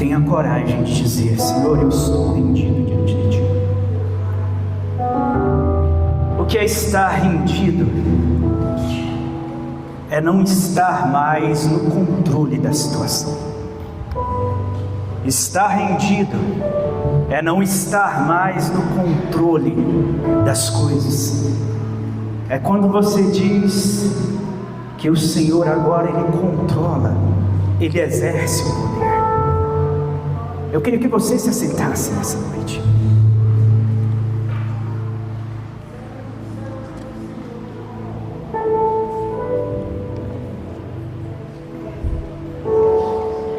tenha coragem de dizer: Senhor, eu estou rendido diante de Ti. O que é estar rendido? É não estar mais no controle da situação. Estar rendido é não estar mais no controle das coisas. É quando você diz que o Senhor agora Ele controla, Ele exerce o poder. Eu queria que você se assentasse nessa noite.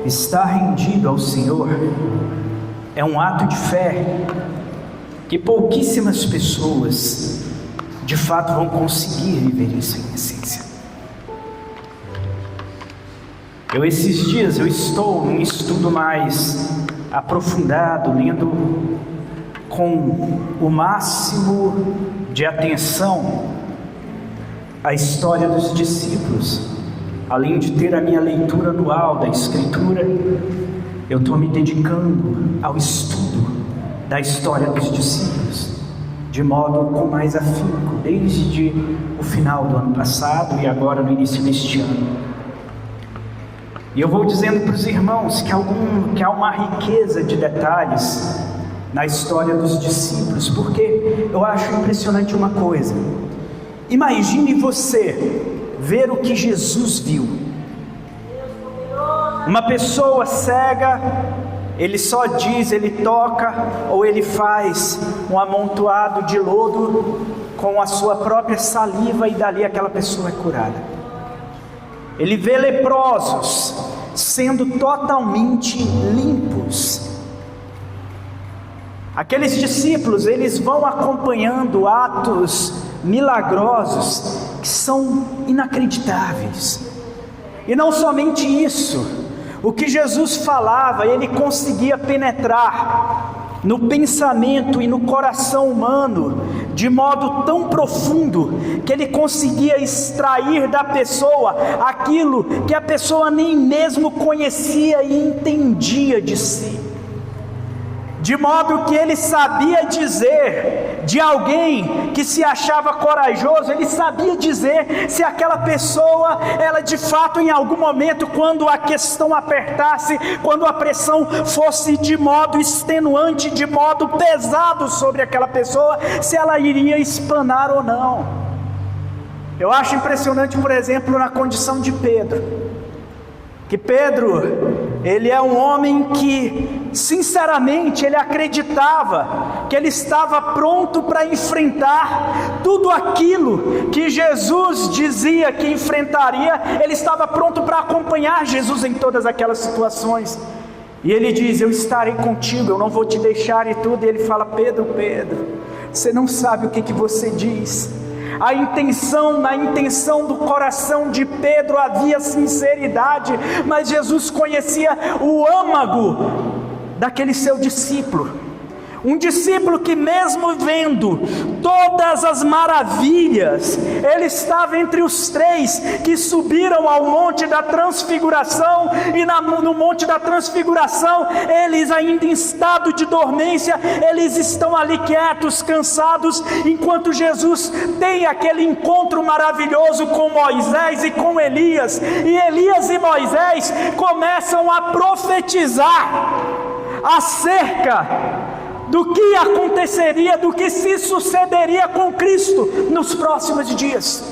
Estar rendido ao Senhor é um ato de fé que pouquíssimas pessoas de fato vão conseguir viver isso em essência. Esses dias eu estou num estudo mais aprofundado, lendo com o máximo de atenção a história dos discípulos. Além de ter a minha leitura anual da Escritura, eu estou me dedicando ao estudo da história dos discípulos, de modo com mais afinco, desde o final do ano passado e agora no início deste ano. E eu vou dizendo para os irmãos que há uma riqueza de detalhes na história dos discípulos, porque eu acho impressionante uma coisa. Imagine você ver o que Jesus viu. Uma pessoa cega, ele só diz, ele toca, ou ele faz um amontoado de lodo com a sua própria saliva e dali aquela pessoa é curada. Ele vê leprosos sendo totalmente limpos. Aqueles discípulos, eles vão acompanhando atos milagrosos que são inacreditáveis. E não somente isso, o que Jesus falava, ele conseguia penetrar no pensamento e no coração humano de modo tão profundo que ele conseguia extrair da pessoa aquilo que a pessoa nem mesmo conhecia e entendia de si. De modo que ele sabia dizer de alguém que se achava corajoso, ele sabia dizer se aquela pessoa, ela de fato em algum momento, quando a questão apertasse, quando a pressão fosse de modo extenuante, de modo pesado sobre aquela pessoa, se ela iria espanar ou não. Eu acho impressionante, por exemplo, na condição de Pedro. Que Pedro, ele é um homem que, sinceramente, ele acreditava que ele estava pronto para enfrentar tudo aquilo que Jesus dizia que enfrentaria. Ele estava pronto para acompanhar Jesus em todas aquelas situações. E ele diz: eu estarei contigo, eu não vou te deixar e tudo. E ele fala: Pedro, você não sabe o que você diz. Na intenção do coração de Pedro havia sinceridade, mas Jesus conhecia o âmago daquele seu discípulo. Um discípulo que, mesmo vendo todas as maravilhas, ele estava entre os três que subiram ao Monte da Transfiguração, e no Monte da Transfiguração, eles ainda em estado de dormência, eles estão ali quietos, cansados, enquanto Jesus tem aquele encontro maravilhoso com Moisés e com Elias, e Elias e Moisés começam a profetizar acerca do que aconteceria, do que se sucederia com Cristo nos próximos dias.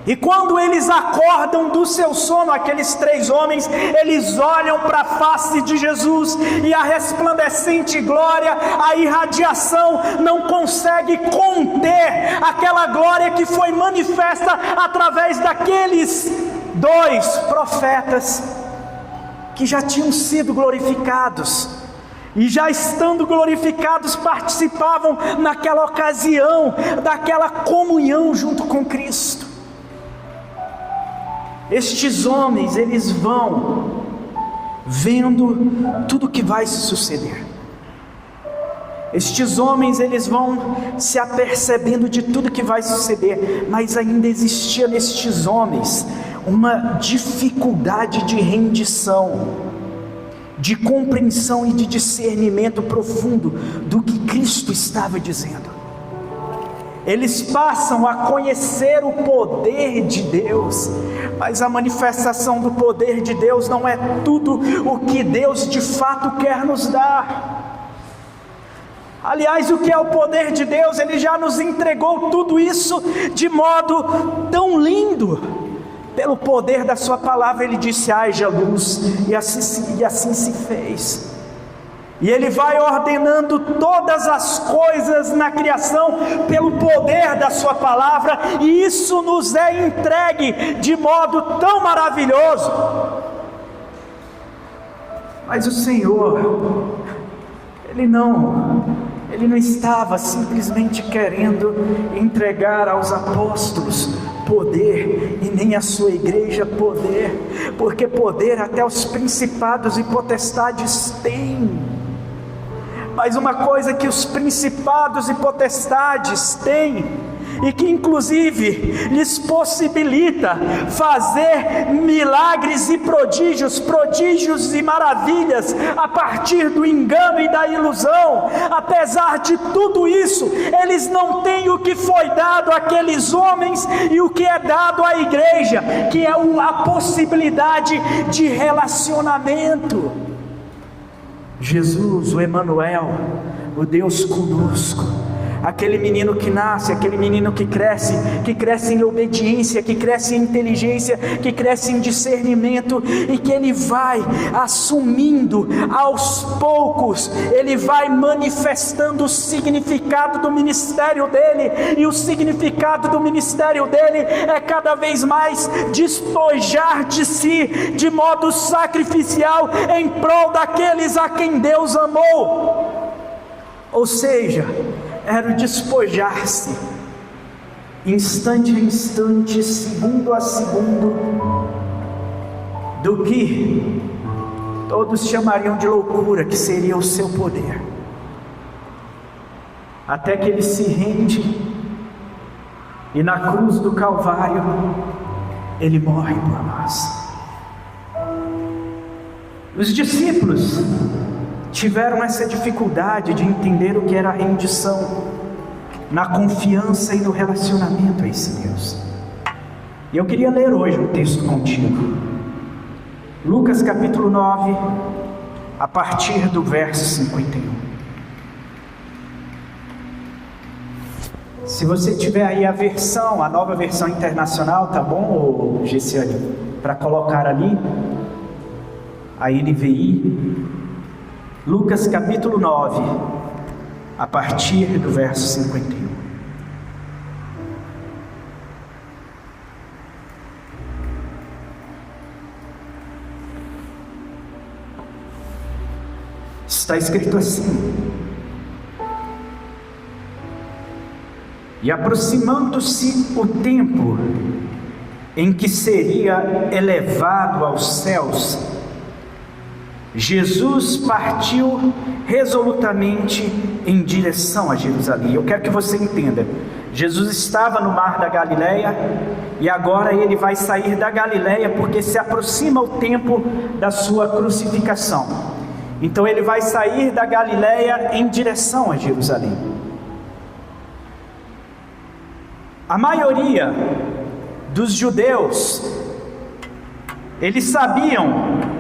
E quando eles acordam do seu sono, aqueles três homens, eles olham para a face de Jesus, e a resplandecente glória, a irradiação não consegue conter aquela glória que foi manifesta através daqueles dois profetas que já tinham sido glorificados. E já estando glorificados, participavam naquela ocasião, daquela comunhão junto com Cristo. Estes homens, eles vão vendo tudo o que vai se suceder. Estes homens, eles vão se apercebendo de tudo que vai suceder, mas ainda existia nestes homens uma dificuldade de rendição. de compreensão e de discernimento profundo do que Cristo estava dizendo. Eles passam a conhecer o poder de Deus, mas a manifestação do poder de Deus não é tudo o que Deus de fato quer nos dar. Aliás, o que é o poder de Deus? Ele já nos entregou tudo isso de modo tão lindo. Pelo poder da sua palavra, Ele disse: haja luz, e assim se fez. E Ele vai ordenando todas as coisas na criação pelo poder da sua palavra, e isso nos é entregue de modo tão maravilhoso. Mas o Senhor, Ele não estava simplesmente querendo entregar aos apóstolos poder, e nem a sua igreja poder, porque poder até os principados e potestades têm. Mas uma coisa que os principados e potestades têm, e que inclusive lhes possibilita fazer milagres e prodígios e maravilhas a partir do engano e da ilusão, apesar de tudo isso, eles não têm o que foi dado àqueles homens e o que é dado à igreja, que é a possibilidade de relacionamento. Jesus, o Emanuel, o Deus conosco, aquele menino que nasce, aquele menino que cresce em obediência, que cresce em inteligência, que cresce em discernimento, e que ele vai assumindo aos poucos, ele vai manifestando o significado do ministério dele, e o significado do ministério dele é cada vez mais despojar de si, de modo sacrificial, em prol daqueles a quem Deus amou. Ou seja, era o despojar-se, instante a instante, segundo a segundo, do que todos chamariam de loucura, que seria o seu poder, até que ele se rende, e na cruz do Calvário, ele morre por nós. Os discípulos tiveram essa dificuldade de entender o que era a rendição, na confiança e no relacionamento a esse Deus. E eu queria ler hoje um texto contigo, Lucas capítulo 9, a partir do verso 51. Se você tiver aí a nova versão internacional, tá bom, Gessiane, para colocar ali, a NVI, Lucas capítulo 9, a partir do verso 51. Está escrito assim: e aproximando-se o tempo em que seria elevado aos céus, Jesus partiu resolutamente em direção a Jerusalém. Eu quero que você entenda, Jesus estava no mar da Galileia, e agora ele vai sair da Galileia, porque se aproxima o tempo da sua crucificação. Então ele vai sair da Galileia em direção a Jerusalém. A maioria dos judeus, eles sabiam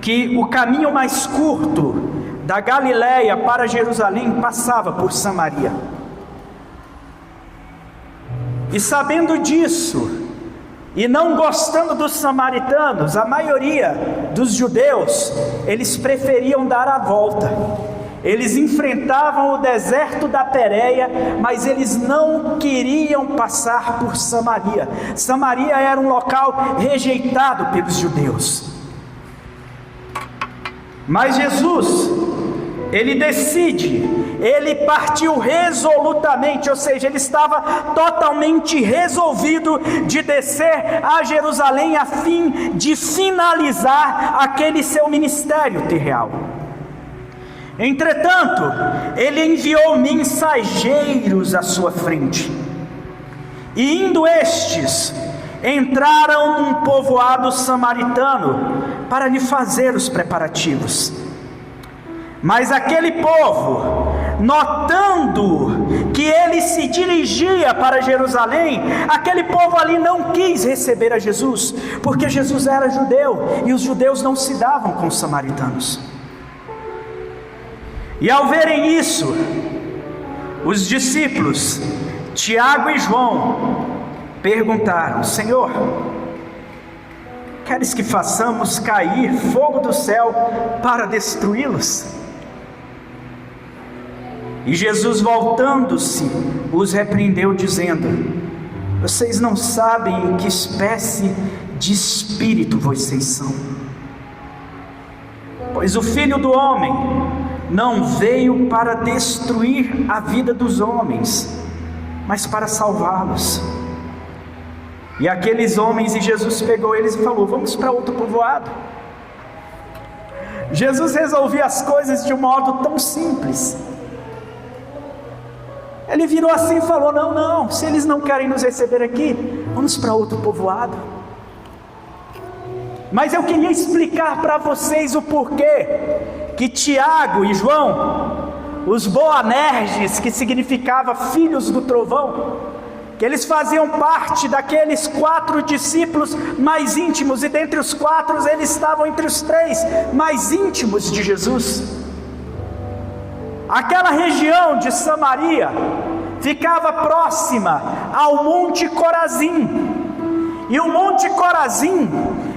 que o caminho mais curto da Galileia para Jerusalém passava por Samaria. E sabendo disso, e não gostando dos samaritanos, a maioria dos judeus, eles preferiam dar a volta. Eles enfrentavam o deserto da Pérea, mas eles não queriam passar por Samaria. Samaria era um local rejeitado pelos judeus. Mas Jesus, ele decide, ele partiu resolutamente, ou seja, ele estava totalmente resolvido de descer a Jerusalém a fim de finalizar aquele seu ministério terrenal. Entretanto, ele enviou mensageiros à sua frente, e indo estes, entraram num povoado samaritano para lhe fazer os preparativos. Mas aquele povo, notando que ele se dirigia para Jerusalém, aquele povo ali não quis receber a Jesus, porque Jesus era judeu e os judeus não se davam com os samaritanos. E ao verem isso, os discípulos Tiago e João perguntaram: Senhor, queres que façamos cair fogo do céu para destruí-los? E Jesus, voltando-se, os repreendeu, dizendo: vocês não sabem que espécie de espírito vocês são, pois o Filho do Homem não veio para destruir a vida dos homens, mas para salvá-los. E aqueles homens, e Jesus pegou eles e falou: vamos para outro povoado. Jesus resolvia as coisas de um modo tão simples. Ele virou assim e falou: não, se eles não querem nos receber aqui, vamos para outro povoado. Mas eu queria explicar para vocês o porquê que Tiago e João, os Boanerges, que significava filhos do trovão, que eles faziam parte daqueles 4 discípulos mais íntimos, e dentre os 4 eles estavam entre os 3 mais íntimos de Jesus. Aquela região de Samaria ficava próxima ao Monte Corazim, e o Monte Corazim,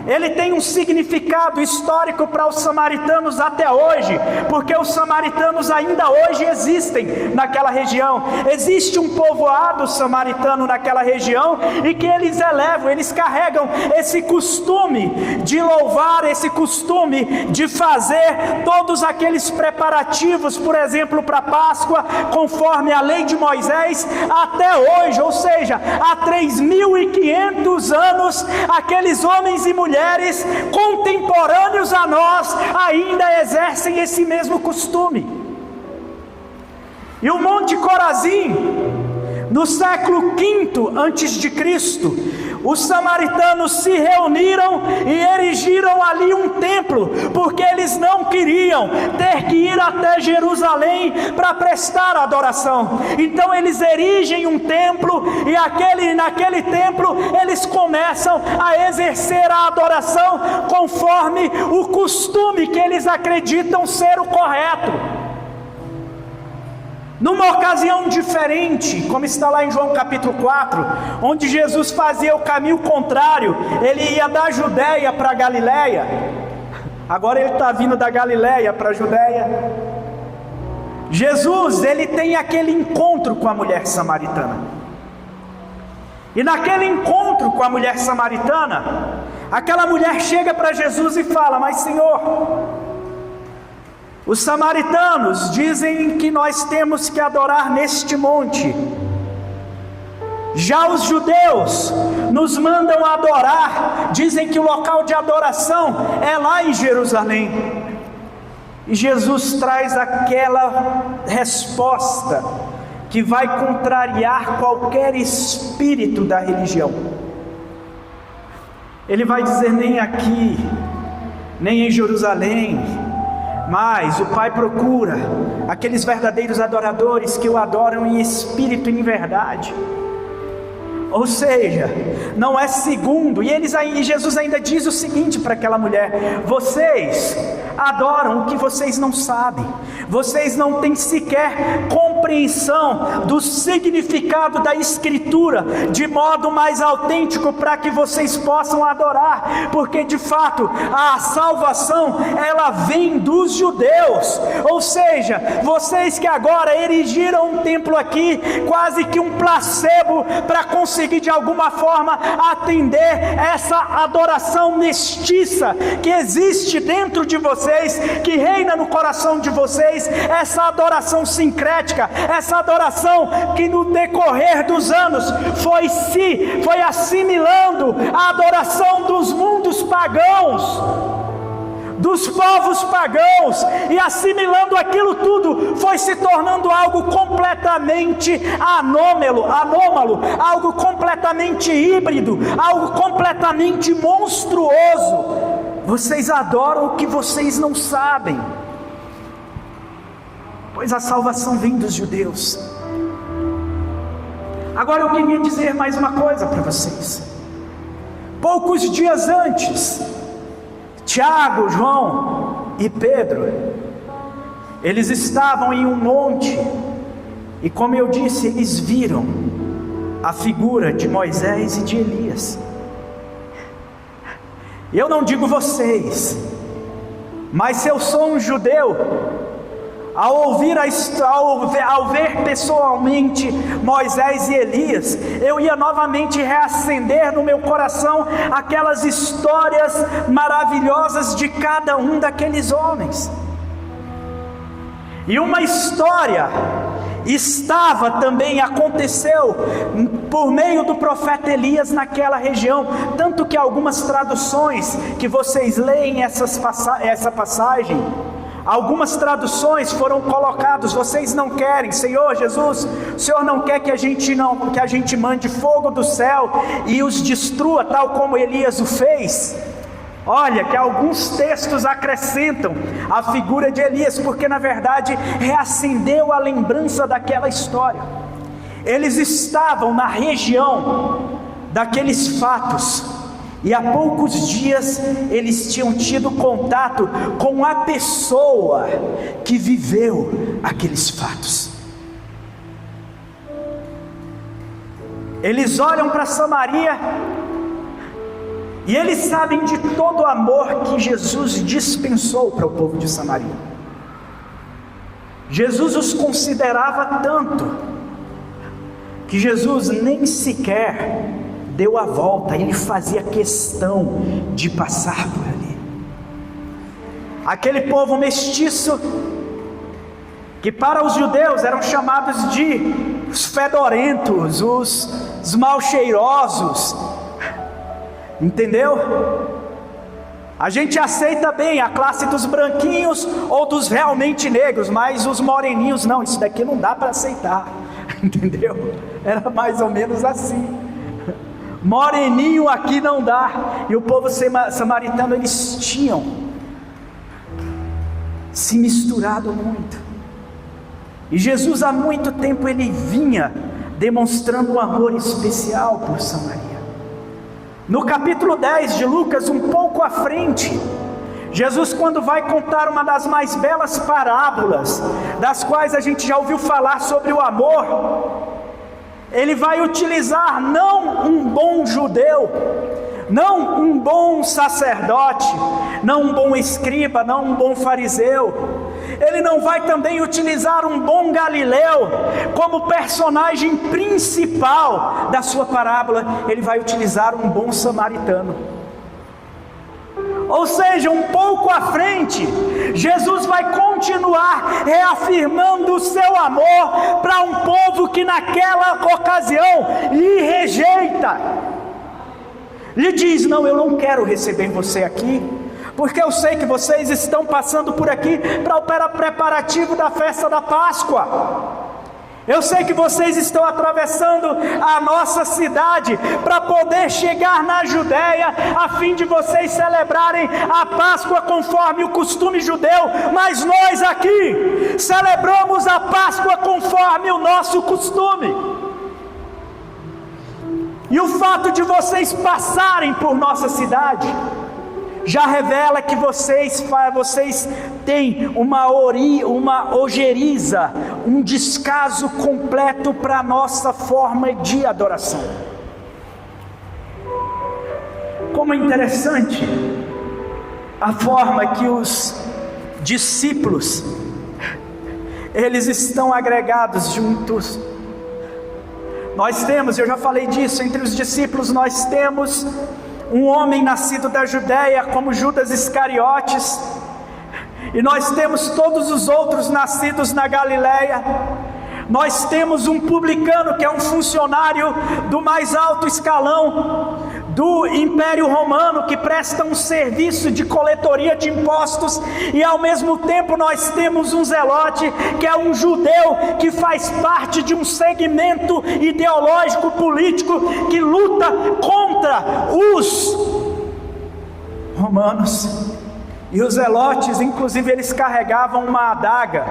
ele tem um significado histórico para os samaritanos até hoje, porque os samaritanos ainda hoje existem naquela região. Existe um povoado samaritano naquela região, e que eles elevam, eles carregam esse costume de louvar, esse costume de fazer todos aqueles preparativos, por exemplo, para a Páscoa, conforme a lei de Moisés, até hoje. Ou seja, há 3.500 anos, aqueles homens e mulheres contemporâneos a nós ainda exercem esse mesmo costume. E o Monte Corazim, no século V a.C., os samaritanos se reuniram e erigiram ali um templo, porque eles não queriam ter que ir até Jerusalém para prestar adoração. Então eles erigem um templo, e naquele templo eles começam a exercer a adoração conforme o costume que eles acreditam ser o correto. Numa ocasião diferente, como está lá em João capítulo 4, onde Jesus fazia o caminho contrário, ele ia da Judéia para a Galiléia. Agora ele está vindo da Galiléia para a Judéia. Jesus, ele tem aquele encontro com a mulher samaritana. E naquele encontro com a mulher samaritana, aquela mulher chega para Jesus e fala: mas Senhor, os samaritanos dizem que nós temos que adorar neste monte, já os judeus nos mandam adorar, dizem que o local de adoração é lá em Jerusalém. E Jesus traz aquela resposta que vai contrariar qualquer espírito da religião. Ele vai dizer: nem aqui, nem em Jerusalém, mas o Pai procura aqueles verdadeiros adoradores que o adoram em espírito e em verdade. Ou seja, não é segundo. E Jesus ainda diz o seguinte para aquela mulher: vocês adoram o que vocês não sabem, vocês não têm sequer compreensão do significado da Escritura de modo mais autêntico para que vocês possam adorar, porque de fato a salvação ela vem dos judeus. Ou seja, vocês que agora erigiram um templo aqui, quase que um placebo para conseguir de alguma forma atender essa adoração mestiça que existe dentro de vocês, que reina no coração de vocês, essa adoração sincrética, essa adoração que no decorrer dos anos foi assimilando a adoração dos mundos pagãos. dos povos pagãos, e assimilando aquilo tudo, foi se tornando algo completamente anômalo, algo completamente híbrido, algo completamente monstruoso. Vocês adoram o que vocês não sabem, pois a salvação vem dos judeus. Agora eu queria dizer mais uma coisa para vocês. Poucos dias antes, Tiago, João e Pedro, eles estavam em um monte, e como eu disse, eles viram a figura de Moisés e de Elias. Eu não digo vocês, mas se eu sou um judeu, ao ver pessoalmente Moisés e Elias, eu ia novamente reacender no meu coração aquelas histórias maravilhosas de cada um daqueles homens. E uma história aconteceu por meio do profeta Elias naquela região, tanto que algumas traduções que vocês leem essa passagem, algumas traduções foram colocadas: vocês não querem, Senhor Jesus, o Senhor não quer que a gente mande fogo do céu e os destrua, tal como Elias o fez? Olha, que alguns textos acrescentam a figura de Elias, porque na verdade reacendeu a lembrança daquela história. Eles estavam na região daqueles fatos, e há poucos dias eles tinham tido contato com a pessoa que viveu aqueles fatos. Eles olham para Samaria e eles sabem de todo o amor que Jesus dispensou para o povo de Samaria. Jesus os considerava tanto que Jesus nem sequer deu a volta, ele fazia questão de passar por ali. Aquele povo mestiço, que para os judeus eram chamados de os fedorentos, os mal cheirosos, entendeu? A gente aceita bem a classe dos branquinhos ou dos realmente negros, mas os moreninhos não, isso daqui não dá para aceitar, entendeu? Era mais ou menos assim. Moreninho aqui não dá. E o povo samaritano, eles tinham se misturado muito. E Jesus há muito tempo ele vinha demonstrando um amor especial por Samaria. No capítulo 10 de Lucas, um pouco à frente, Jesus, quando vai contar uma das mais belas parábolas, das quais a gente já ouviu falar sobre o amor, ele vai utilizar não um bom judeu, não um bom sacerdote, não um bom escriba, não um bom fariseu. Ele não vai também utilizar um bom galileu como personagem principal da sua parábola. Ele vai utilizar um bom samaritano. Ou seja, um pouco à frente, Jesus vai continuar reafirmando o seu amor para um povo que naquela ocasião lhe rejeita. Lhe diz: não, eu não quero receber você aqui, porque eu sei que vocês estão passando por aqui para o preparativo da festa da Páscoa. Eu sei que vocês estão atravessando a nossa cidade para poder chegar na Judéia, a fim de vocês celebrarem a Páscoa conforme o costume judeu, mas nós aqui celebramos a Páscoa conforme o nosso costume. E o fato de vocês passarem por nossa cidade já revela que vocês têm uma ojeriza, um descaso completo para a nossa forma de adoração. Como é interessante a forma que os discípulos, eles estão agregados juntos. Nós temos, eu já falei disso, entre os discípulos nós temos um homem nascido da Judéia como Judas Iscariotes, e nós temos todos os outros nascidos na Galileia. Nós temos um publicano que é um funcionário do mais alto escalão do Império Romano que presta um serviço de coletoria de impostos, e ao mesmo tempo nós temos um zelote que é um judeu que faz parte de um segmento ideológico político que luta contra os romanos. E os zelotes, inclusive, eles carregavam uma adaga,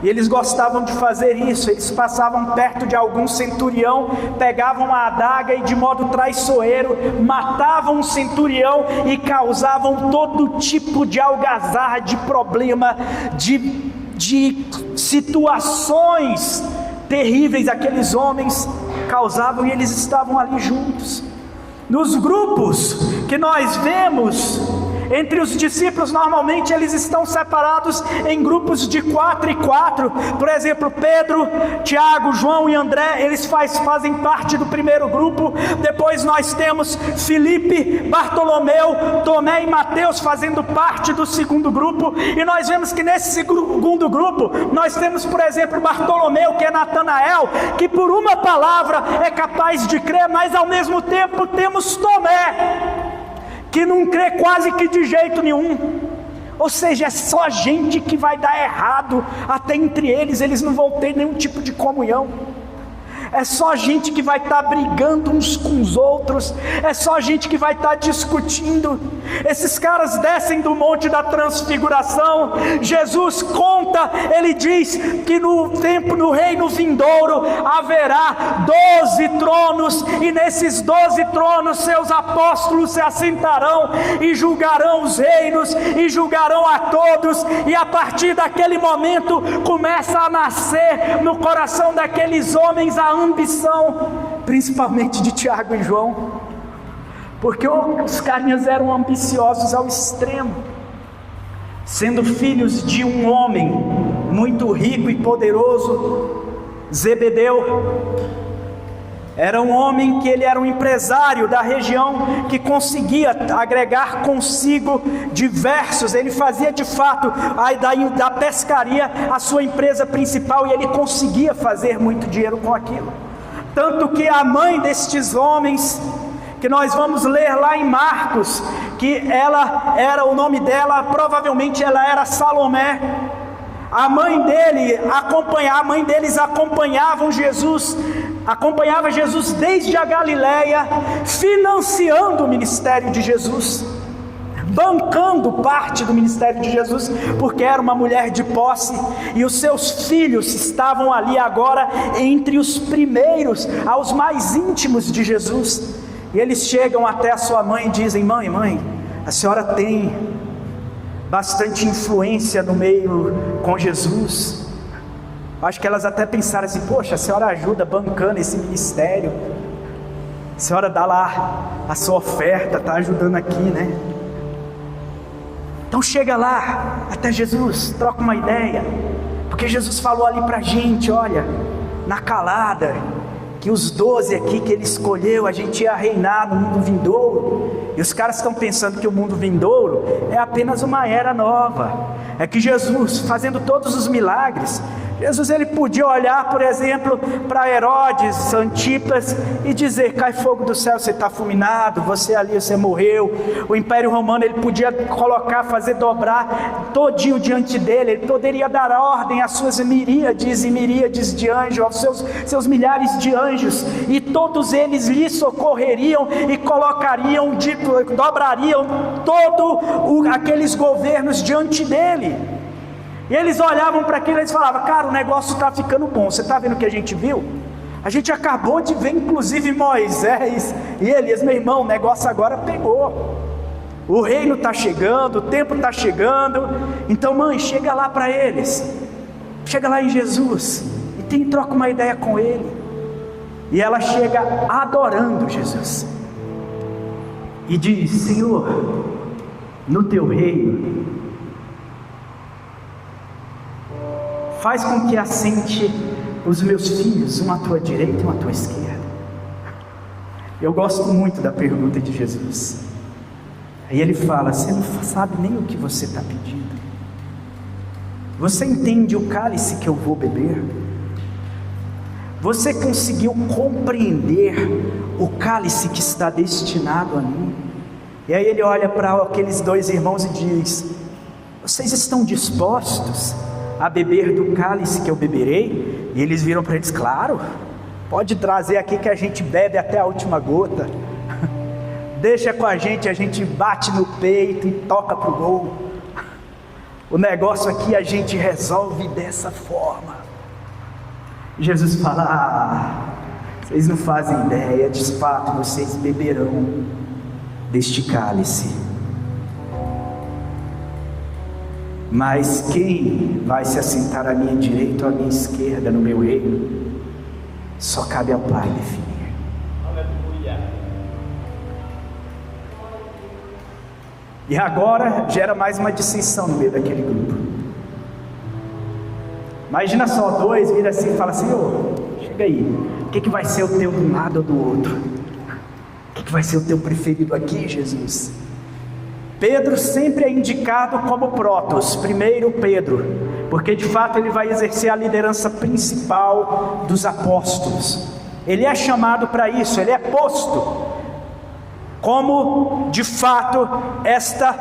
e eles gostavam de fazer isso. Eles passavam perto de algum centurião, pegavam a adaga e de modo traiçoeiro matavam um centurião e causavam todo tipo de algazarra, de problema, de situações terríveis aqueles homens causavam, e eles estavam ali juntos. Nos grupos que nós vemos entre os discípulos, normalmente eles estão separados em grupos de 4 e 4. Por exemplo, Pedro, Tiago, João e André, eles fazem parte do primeiro grupo. Depois nós temos Filipe, Bartolomeu, Tomé e Mateus fazendo parte do segundo grupo. E nós vemos que nesse segundo grupo nós temos, por exemplo, Bartolomeu, que é Natanael, que por uma palavra é capaz de crer, mas ao mesmo tempo temos Tomé, que não crê quase que de jeito nenhum. Ou seja, é só gente que vai dar errado. Até entre eles não vão ter nenhum tipo de comunhão. É só gente que vai estar brigando uns com os outros. É só gente que vai estar discutindo. Esses caras descem do monte da transfiguração. Jesus conta, ele diz que no reino vindouro haverá 12 tronos, e nesses 12 tronos seus apóstolos se assentarão e julgarão os reinos e julgarão a todos. E a partir daquele momento começa a nascer no coração daqueles homens a ambição, principalmente de Tiago e João, porque os carinhas eram ambiciosos ao extremo, sendo filhos de um homem muito rico e poderoso, Zebedeu. Era um homem que ele era um empresário da região, que conseguia agregar consigo diversos, ele fazia de fato da pescaria a sua empresa principal, e ele conseguia fazer muito dinheiro com aquilo. Tanto que a mãe destes homens, que nós vamos ler lá em Marcos, que o nome dela, provavelmente ela era Salomé. A mãe deles acompanhava Jesus desde a Galileia, financiando o ministério de Jesus, bancando parte do ministério de Jesus, porque era uma mulher de posse, e os seus filhos estavam ali agora entre os primeiros, aos mais íntimos de Jesus. E eles chegam até a sua mãe e dizem: mãe, a senhora tem bastante influência no meio com Jesus. Acho que elas até pensaram assim: poxa, a senhora ajuda bancando esse ministério, a senhora dá lá a sua oferta, está ajudando aqui, né? Então chega lá até Jesus, troca uma ideia, porque Jesus falou ali pra gente, olha, na calada, que os 12 aqui que ele escolheu, a gente ia reinar no mundo vindouro. E os caras estão pensando que o mundo vindouro é apenas uma era nova. É que Jesus, fazendo todos os milagres, Jesus ele podia olhar, por exemplo, para Herodes, Antipas, e dizer: cai fogo do céu, você está fulminado, você ali, você morreu. O Império Romano ele podia fazer dobrar todinho diante dele, ele poderia dar ordem às suas miríades e miríades de anjos, aos seus milhares de anjos, e todos eles lhe socorreriam e dobrariam aqueles governos diante dele. E eles olhavam para aquilo e eles falavam: cara, o negócio está ficando bom, você está vendo o que a gente viu? A gente acabou de ver inclusive Moisés e Elias, meu irmão, o negócio agora pegou, o reino está chegando, o tempo está chegando. Então mãe, chega lá para eles, chega lá em Jesus e troca uma ideia com ele. E ela chega adorando Jesus e diz: Senhor, no teu reino, faz com que assente os meus filhos, um à tua direita e um à tua esquerda. Eu gosto muito da pergunta de Jesus. Aí ele fala: você não sabe nem o que você está pedindo. Você entende o cálice que eu vou beber? Você conseguiu compreender o cálice que está destinado a mim? E aí ele olha para aqueles dois irmãos e diz: vocês estão dispostos a beber do cálice que eu beberei? E eles viram para eles: claro, pode trazer aqui que a gente bebe até a última gota. Deixa com a gente bate no peito e toca pro gol. O negócio aqui a gente resolve dessa forma. Jesus fala: vocês não fazem ideia, de fato vocês beberão deste cálice, mas quem vai se assentar à minha direita ou à minha esquerda no meu reino, só cabe ao Pai definir. E agora gera mais uma dissensão no meio daquele grupo. Imagina só, dois viram assim e falam: Senhor, chega aí, o que vai ser o teu de um lado ou do outro? O que vai ser o teu preferido aqui, Jesus? Pedro sempre é indicado como Protos, primeiro Pedro, porque de fato ele vai exercer a liderança principal dos apóstolos. Ele é chamado para isso, ele é posto como de fato esta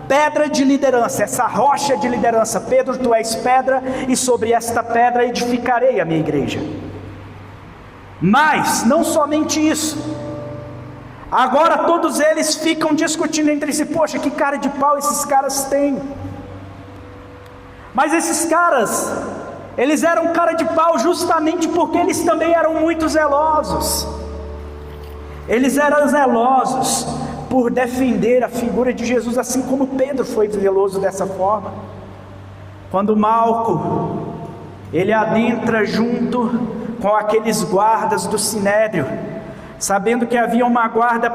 pedra de liderança, essa rocha de liderança. Pedro, tu és pedra, e sobre esta pedra edificarei a minha igreja. Mas não somente isso, agora todos eles ficam discutindo entre si: poxa, que cara de pau esses caras têm. Mas esses caras, eles eram cara de pau justamente porque eles também eram muito zelosos. Eles eram zelosos por defender a figura de Jesus, assim como Pedro foi zeloso dessa forma. Quando Malco, ele adentra junto com aqueles guardas do Sinédrio, sabendo que havia uma guarda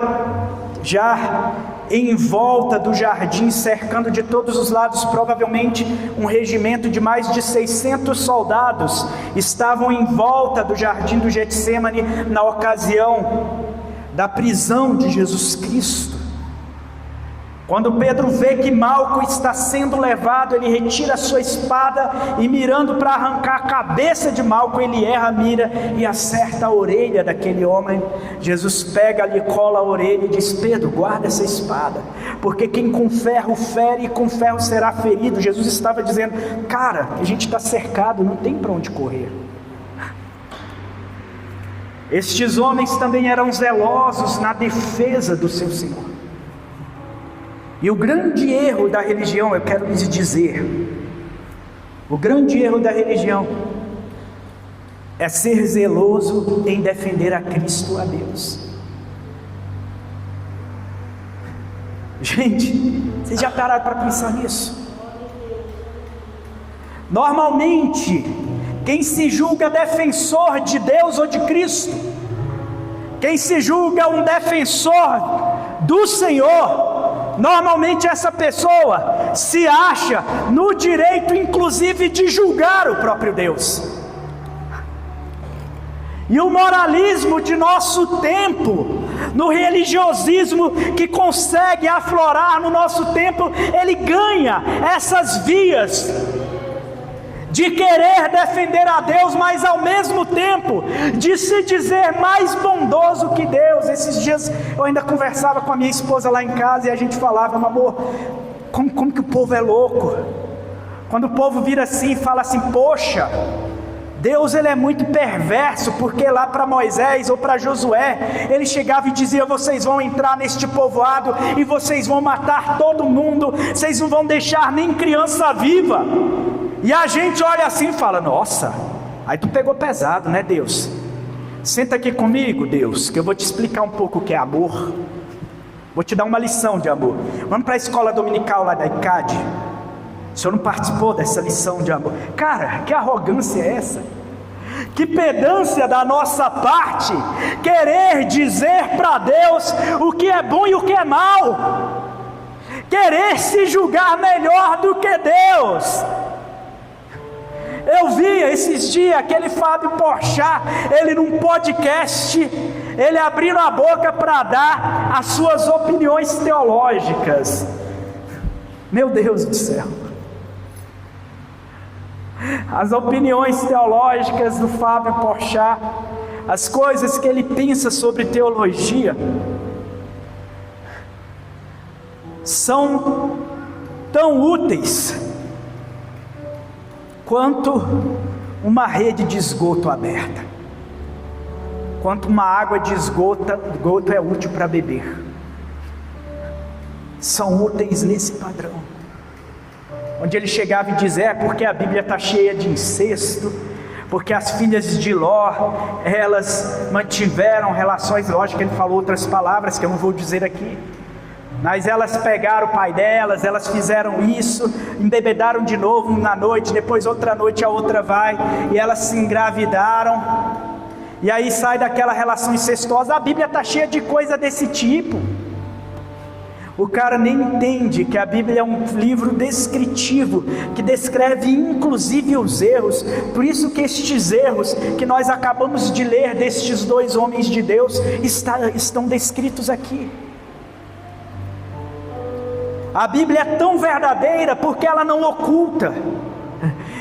já em volta do jardim, cercando de todos os lados, provavelmente um regimento de mais de 600 soldados, estavam em volta do jardim do Getsêmani na ocasião da prisão de Jesus Cristo. Quando Pedro vê que Malco está sendo levado, ele retira a sua espada e, mirando para arrancar a cabeça de Malco, ele erra a mira e acerta a orelha daquele homem. Jesus pega ali, cola a orelha e diz: Pedro, guarda essa espada, porque quem com ferro fere, com ferro será ferido. Jesus estava dizendo: cara, a gente está cercado, não tem para onde correr. Estes homens também eram zelosos na defesa do seu Senhor. E o grande erro da religião, eu quero lhes dizer, o grande erro da religião é ser zeloso em defender a Cristo, a Deus. Gente, vocês já pararam para pensar nisso? Normalmente, quem se julga defensor de Deus ou de Cristo, quem se julga um defensor do Senhor, normalmente essa pessoa se acha no direito inclusive de julgar o próprio Deus. E o moralismo de nosso tempo, no religiosismo que consegue aflorar no nosso tempo, ele ganha essas vias de querer defender a Deus, mas ao mesmo tempo de se dizer mais bondoso que Deus. Esses dias eu ainda conversava com a minha esposa lá em casa e a gente falava: meu amor, como que o povo é louco, quando o povo vira assim e fala assim: poxa, Deus ele é muito perverso, porque lá para Moisés ou para Josué, ele chegava e dizia: vocês vão entrar neste povoado e vocês vão matar todo mundo, vocês não vão deixar nem criança viva. E a gente olha assim e fala: nossa, aí tu pegou pesado, né, Deus? Senta aqui comigo, Deus, que eu vou te explicar um pouco o que é amor. Vou te dar uma lição de amor. Vamos para a escola dominical lá da ICAD. O senhor não participou dessa lição de amor? Cara, que arrogância é essa? Que pedância da nossa parte querer dizer para Deus o que é bom e o que é mal, querer se julgar melhor do que Deus. Eu vi esses dias aquele Fábio Porchat, ele num podcast, ele abrindo a boca para dar as suas opiniões teológicas. Meu Deus do céu, as opiniões teológicas do Fábio Porchat, as coisas que ele pensa sobre teologia, são tão úteis quanto uma rede de esgoto aberta, quanto uma água de esgoto é útil para beber. São úteis nesse padrão, onde ele chegava e dizia: porque a Bíblia está cheia de incesto, porque as filhas de Ló, elas mantiveram relações, lógico que ele falou outras palavras que eu não vou dizer aqui, mas elas pegaram o pai delas, elas fizeram isso, embebedaram de novo na noite, depois outra noite a outra vai, e elas se engravidaram, e aí sai daquela relação incestuosa. A Bíblia está cheia de coisa desse tipo. O cara nem entende que a Bíblia é um livro descritivo, que descreve inclusive os erros. Por isso que estes erros que nós acabamos de ler destes dois homens de Deus estão descritos aqui. A Bíblia é tão verdadeira porque ela não oculta.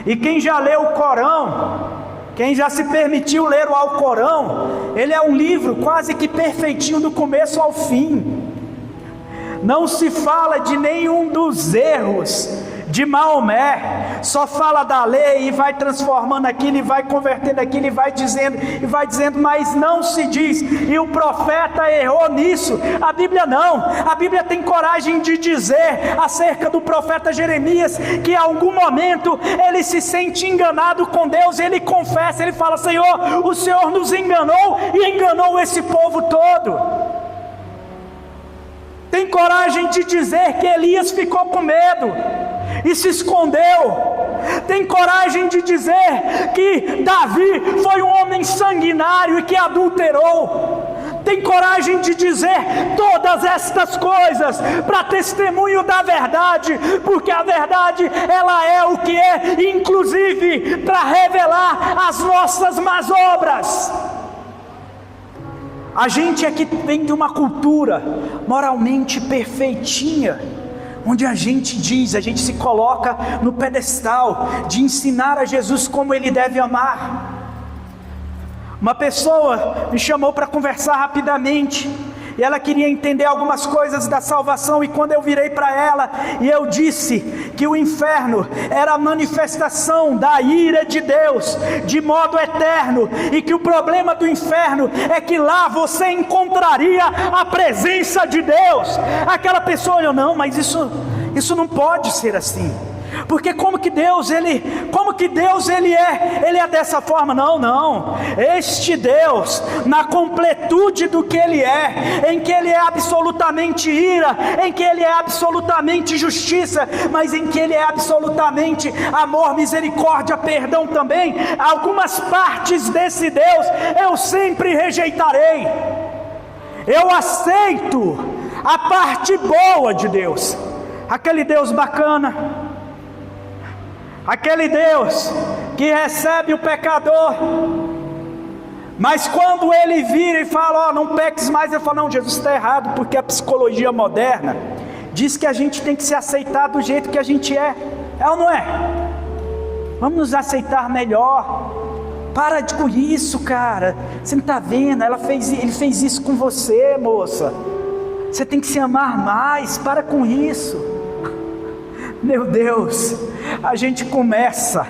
E quem já leu o Corão, quem já se permitiu ler o Alcorão, ele é um livro quase que perfeitinho do começo ao fim. Não se fala de nenhum dos erros de Maomé, só fala da lei e vai transformando aquilo, e vai convertendo aquilo, e vai dizendo, mas não se diz, e o profeta errou nisso. A Bíblia não, a Bíblia tem coragem de dizer acerca do profeta Jeremias, que em algum momento ele se sente enganado com Deus, ele confessa, ele fala: Senhor, o Senhor nos enganou, e enganou esse povo todo. Tem coragem de dizer que Elias ficou com medo e se escondeu. Tem coragem de dizer que Davi foi um homem sanguinário e que adulterou. Tem coragem de dizer todas estas coisas para testemunho da verdade, porque a verdade, ela é o que é, inclusive para revelar as nossas más obras. A gente aqui vem de uma cultura moralmente perfeitinha, onde a gente se coloca no pedestal de ensinar a Jesus como ele deve amar. Uma pessoa me chamou para conversar rapidamente, e ela queria entender algumas coisas da salvação, e quando eu virei para ela e eu disse que o inferno era a manifestação da ira de Deus de modo eterno, e que o problema do inferno é que lá você encontraria a presença de Deus, aquela pessoa olhou: não, mas isso não pode ser assim, porque como que Deus ele é dessa forma? Não, este Deus, na completude do que ele é, em que ele é absolutamente ira, em que ele é absolutamente justiça, mas em que ele é absolutamente amor, misericórdia, perdão também, algumas partes desse Deus eu sempre rejeitarei. Eu aceito a parte boa de Deus, aquele Deus bacana, aquele Deus que recebe o pecador, mas quando ele vira e fala: não peques mais, eu falo: não, Jesus está errado, porque a psicologia moderna diz que a gente tem que se aceitar do jeito que a gente é ou não é? Vamos nos aceitar melhor. Para com isso, cara, você não está vendo, ele fez isso com você, moça, você tem que se amar mais, para com isso. Meu Deus, a gente começa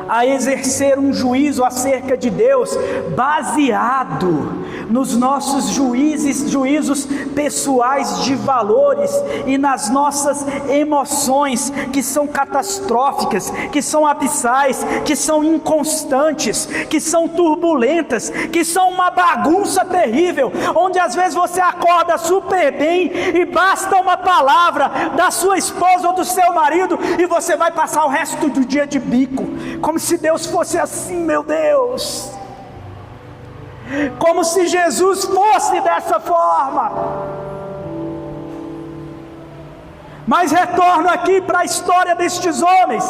a exercer um juízo acerca de Deus baseado nos nossos juízos pessoais de valores e nas nossas emoções, que são catastróficas, que são abissais, que são inconstantes, que são turbulentas, que são uma bagunça terrível, onde às vezes você acorda super bem e basta uma palavra da sua esposa ou do seu marido e você vai passar o resto do dia de bico, como se Deus fosse assim. Meu Deus, como se Jesus fosse dessa forma. Mas retorno aqui para a história destes homens.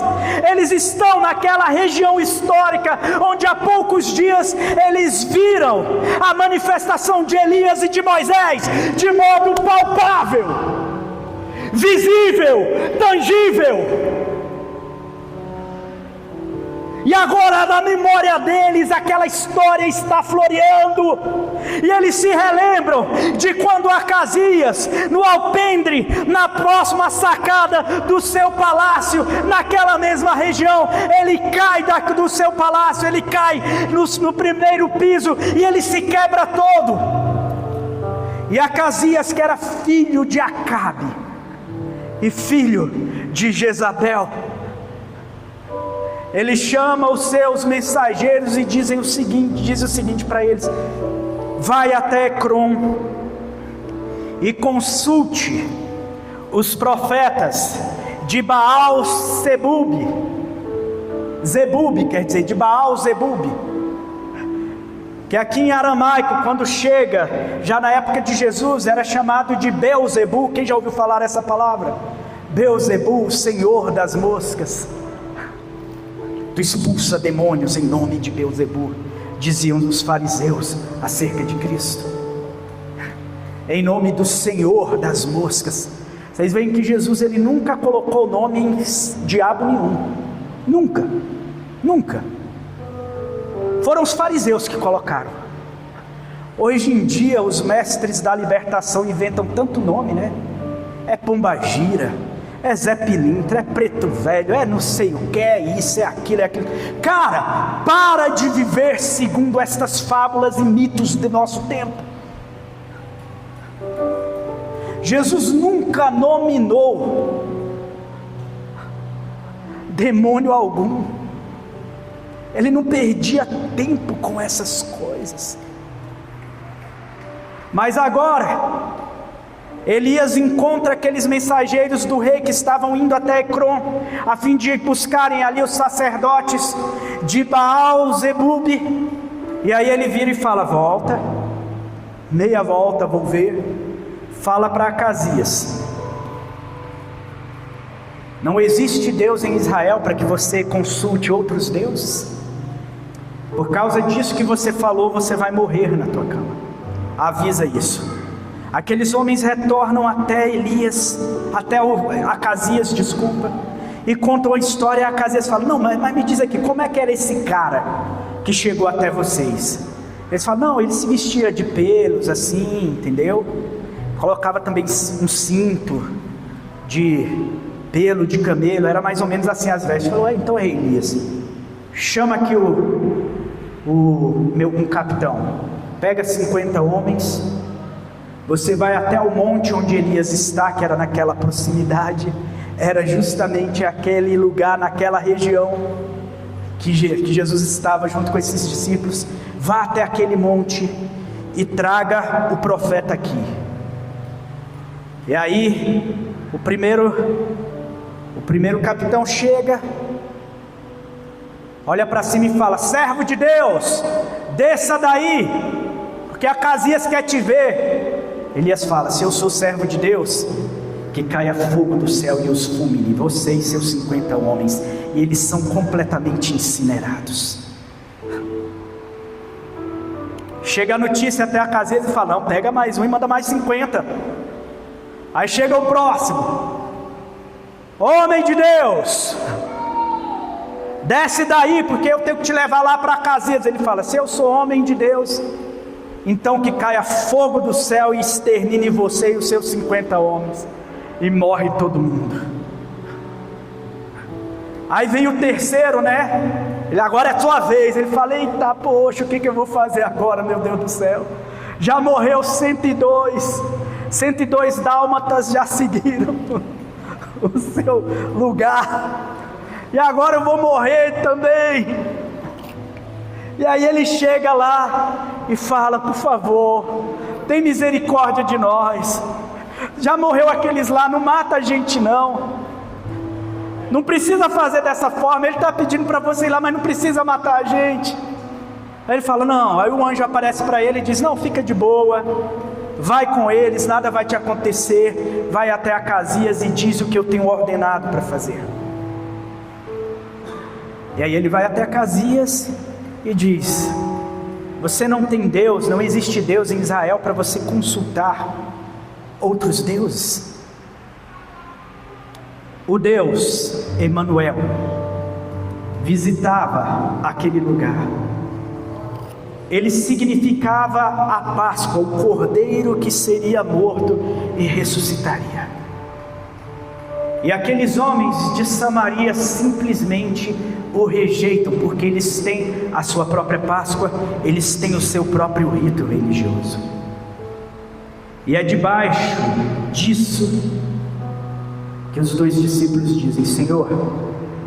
Eles estão naquela região histórica onde há poucos dias eles viram a manifestação de Elias e de Moisés de modo palpável, visível, tangível. E agora na memória deles aquela história está floreando, e eles se relembram de quando Acasias, no alpendre, na próxima sacada do seu palácio, naquela mesma região, ele cai do seu palácio, ele cai no primeiro piso, e ele se quebra todo. E Acasias, que era filho de Acabe e filho de Jezabel, ele chama os seus mensageiros e diz o seguinte para eles: vai até Ecrom e consulte os profetas de Baal-Zebub, quer dizer, de Baal-Zebub, que aqui em aramaico, quando chega, já na época de Jesus, era chamado de Beelzebu. Quem já ouviu falar essa palavra? Beelzebu, o senhor das moscas. Tu expulsa demônios em nome de Beelzebu, diziam os fariseus acerca de Cristo. Em nome do senhor das moscas. Vocês veem que Jesus, ele nunca colocou nome em diabo nenhum. Nunca. Foram os fariseus que colocaram. Hoje em dia os mestres da libertação inventam tanto nome, né? É Pombagira, é Zé Pilintra, é Preto Velho, é não sei o que, é isso, é aquilo, é aquilo. Cara, para de viver segundo estas fábulas e mitos do nosso tempo. Jesus nunca nominou demônio algum. Ele não perdia tempo com essas coisas. Mas agora Elias encontra aqueles mensageiros do rei que estavam indo até Ecrom, a fim de buscarem ali os sacerdotes de Baal-Zebub. E aí ele vira e fala: volta, meia volta, vou ver. Fala para Acasias: não existe Deus em Israel para que você consulte outros deuses. Por causa disso que você falou, você vai morrer na tua cama. Avisa isso. Aqueles homens retornam até Acasias, e contam a história. E Acasias fala: não, mas me diz aqui, como é que era esse cara que chegou até vocês? Eles falam: não, ele se vestia de pelos assim, entendeu? Colocava também um cinto de pelo de camelo, era mais ou menos assim as vestes. Falou: então é Elias, chama aqui um capitão, pega 50 homens, você vai até o monte onde Elias está, que era naquela proximidade, era justamente aquele lugar, naquela região que Jesus estava junto com esses discípulos. Vá até aquele monte e traga o profeta aqui. E aí o primeiro capitão chega, olha para cima e fala: servo de Deus, desça daí, porque Acasias quer te ver. Elias fala: se eu sou servo de Deus, que caia fogo do céu e os fulmine, você e seus 50 homens. E eles são completamente incinerados. Chega a notícia até Acasias e fala: não, pega mais um e manda mais 50. Aí chega o próximo: homem de Deus, desce daí, porque eu tenho que te levar lá para Acasias. Ele fala: se eu sou homem de Deus, então que caia fogo do céu e extermine você e os seus 50 homens. E morre todo mundo. Aí vem o terceiro, né? Ele: agora é sua vez. Ele fala: eita, poxa, o que eu vou fazer agora, meu Deus do céu? Já morreu 102 dálmatas já seguiram o seu lugar, e agora eu vou morrer também. E aí ele chega lá e fala: por favor, tem misericórdia de nós. Já morreu aqueles lá, não mata a gente não precisa fazer dessa forma. Ele está pedindo para você ir lá, mas não precisa matar a gente. Aí ele fala: não. Aí o anjo aparece para ele e diz: não, fica de boa, vai com eles, nada vai te acontecer. Vai até Acasias e diz o que eu tenho ordenado para fazer. E aí ele vai até Acasias e diz: você não tem Deus, não existe Deus em Israel para você consultar outros deuses. O Deus Emanuel, visitava aquele lugar. Ele significava a Páscoa, o cordeiro que seria morto e ressuscitaria. E aqueles homens de Samaria simplesmente o rejeitam, porque eles têm a sua própria Páscoa, eles têm o seu próprio rito religioso. E é debaixo disso que os dois discípulos dizem: Senhor,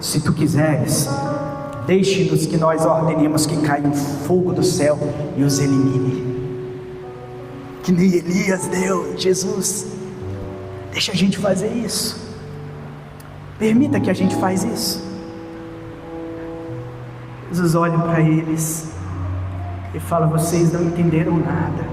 se tu quiseres, deixe-nos que nós ordenemos que caia um fogo do céu e os elimine, que nem Elias deu. Jesus, deixa a gente fazer isso, permita que a gente faz isso. Jesus olha para eles e fala: vocês não entenderam nada.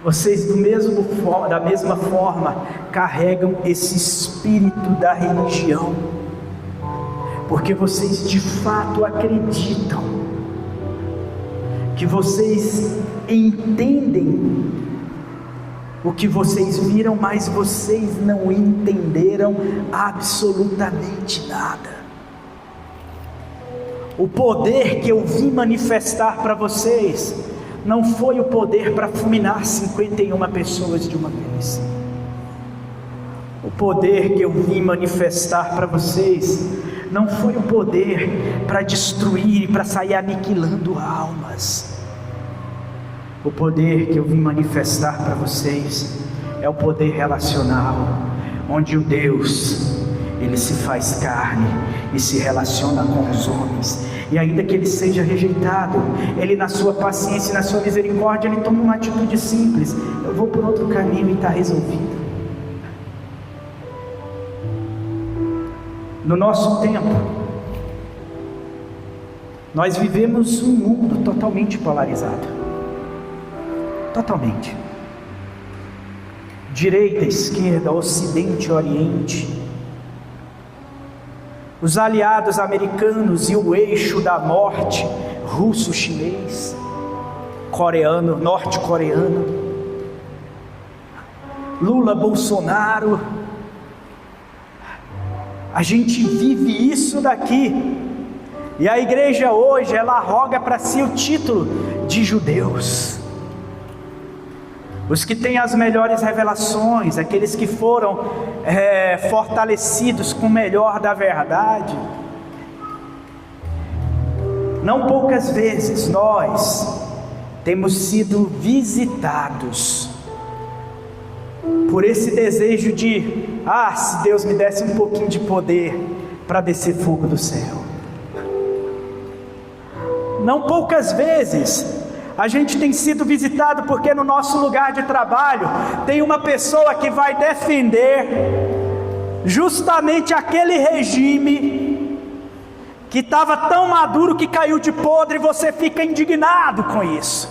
Vocês da mesma forma carregam esse espírito da religião, porque vocês de fato acreditam que vocês entendem o que vocês viram, mas vocês não entenderam absolutamente nada. O poder que eu vim manifestar para vocês não foi o poder para fulminar 51 pessoas de uma vez. O poder que eu vim manifestar para vocês não foi o poder para destruir e para sair aniquilando almas. O poder que eu vim manifestar para vocês é o poder relacional, onde o Deus, Ele se faz carne e se relaciona com os homens. E ainda que Ele seja rejeitado, Ele na sua paciência e na sua misericórdia, Ele toma uma atitude simples: eu vou por outro caminho e está resolvido. No nosso tempo, nós vivemos um mundo totalmente polarizado. Totalmente. Direita, esquerda, ocidente, oriente. Os aliados americanos e o eixo da morte, russo-chinês, coreano, norte-coreano, Lula, Bolsonaro. A gente vive isso daqui. E a igreja hoje, ela arroga para si o título de judeus. Os que têm as melhores revelações, aqueles que foram fortalecidos com o melhor da verdade. Não poucas vezes nós temos sido visitados por esse desejo de: se Deus me desse um pouquinho de poder para descer fogo do céu. Não poucas vezes a gente tem sido visitado porque no nosso lugar de trabalho tem uma pessoa que vai defender justamente aquele regime que estava tão maduro que caiu de podre, e você fica indignado com isso.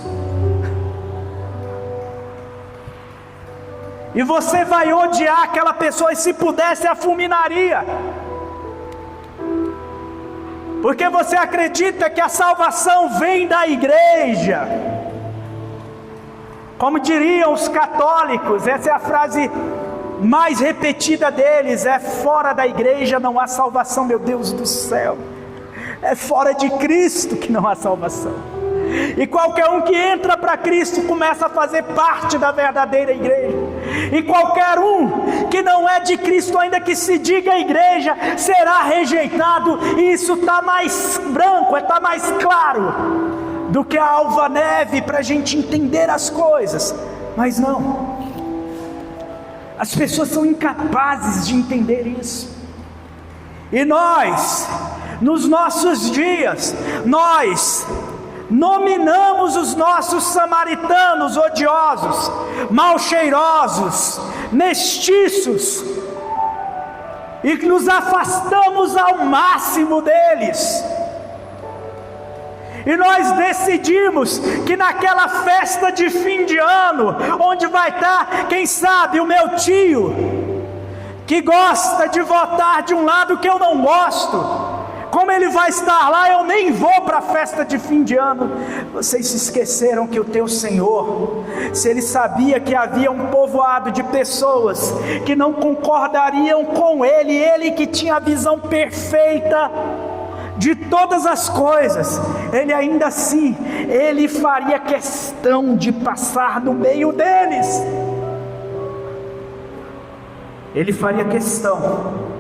E você vai odiar aquela pessoa, e se pudesse a fulminaria, porque você acredita que a salvação vem da igreja. Como diriam os católicos, essa é a frase mais repetida deles: é fora da igreja não há salvação. Meu Deus do céu, é fora de Cristo que não há salvação. E qualquer um que entra para Cristo começa a fazer parte da verdadeira igreja. E qualquer um que não é de Cristo, ainda que se diga igreja, será rejeitado. E isso está mais branco, está mais claro do que a alva neve para a gente entender as coisas. Mas não, as pessoas são incapazes de entender isso. E nós, nos nossos dias, nós nominamos os nossos samaritanos odiosos, mal cheirosos, mestiços, e nos afastamos ao máximo deles. E nós decidimos que naquela festa de fim de ano, onde vai estar, quem sabe, o meu tio, que gosta de votar de um lado que eu não gosto, como ele vai estar lá, eu nem vou para a festa de fim de ano. Vocês se esqueceram que o teu Senhor, se ele sabia que havia um povoado de pessoas que não concordariam com ele, ele que tinha a visão perfeita de todas as coisas, ele ainda assim, ele faria questão de passar no meio deles. Ele faria questão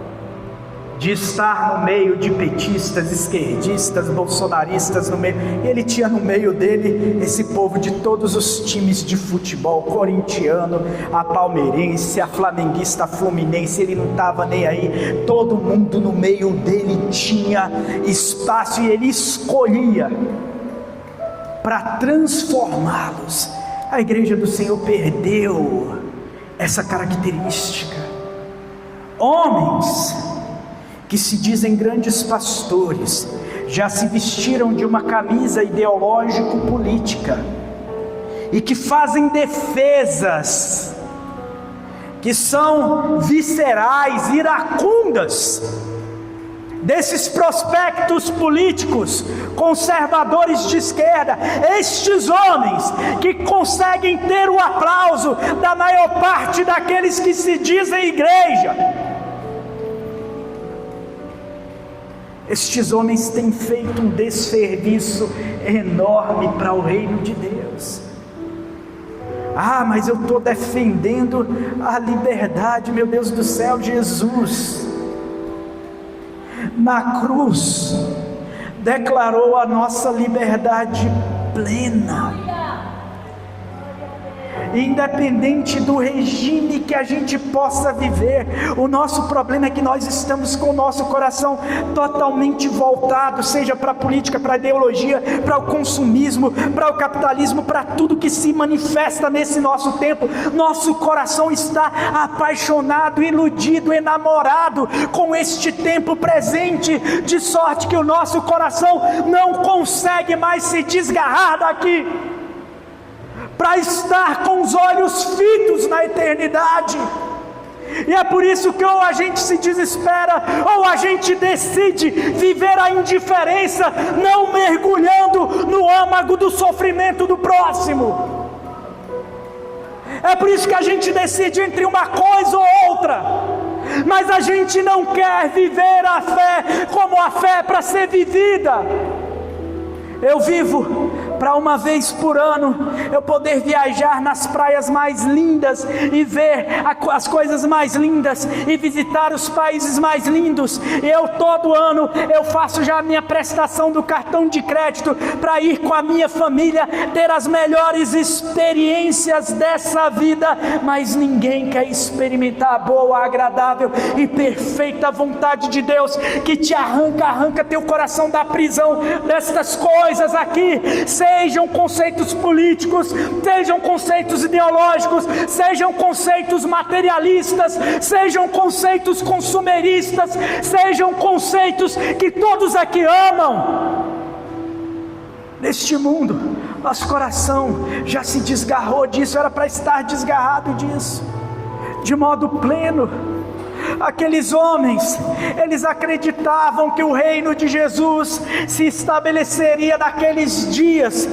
de estar no meio de petistas, esquerdistas, bolsonaristas, no meio. Ele tinha no meio dele esse povo de todos os times de futebol, corintiano, a palmeirense, a flamenguista, a fluminense, ele não estava nem aí, todo mundo no meio dele tinha espaço, e ele escolhia para transformá-los. A igreja do Senhor perdeu essa característica. Homens que se dizem grandes pastores, já se vestiram de uma camisa ideológico-política, e que fazem defesas, que são viscerais, iracundas, desses prospectos políticos, conservadores de esquerda. Estes homens que conseguem ter o aplauso da maior parte daqueles que se dizem igreja, estes homens têm feito um desserviço enorme para o reino de Deus. Mas eu estou defendendo a liberdade. Meu Deus do céu, Jesus na cruz declarou a nossa liberdade plena, independente do regime que a gente possa viver. O nosso problema é que nós estamos com o nosso coração totalmente voltado, seja para a política, para a ideologia, para o consumismo, para o capitalismo, para tudo que se manifesta nesse nosso tempo. Nosso coração está apaixonado, iludido, enamorado com este tempo presente, de sorte que o nosso coração não consegue mais se desgarrar daqui, para estar com os olhos fitos na eternidade. E é por isso que ou a gente se desespera, ou a gente decide viver a indiferença, não mergulhando no âmago do sofrimento do próximo. É por isso que a gente decide entre uma coisa ou outra, mas a gente não quer viver a fé como a fé para ser vivida. Eu vivo para uma vez por ano eu poder viajar nas praias mais lindas e ver as coisas mais lindas e visitar os países mais lindos. E eu todo ano eu faço já a minha prestação do cartão de crédito para ir com a minha família ter as melhores experiências dessa vida, mas ninguém quer experimentar a boa, agradável e perfeita vontade de Deus, que te arranca teu coração da prisão destas coisas aqui, sejam conceitos políticos, sejam conceitos ideológicos, sejam conceitos materialistas, sejam conceitos consumeristas, sejam conceitos que todos aqui amam. Neste mundo, nosso coração já se desgarrou disso, era para estar desgarrado disso, de modo pleno. Aqueles homens, eles acreditavam que o reino de Jesus se estabeleceria naqueles dias,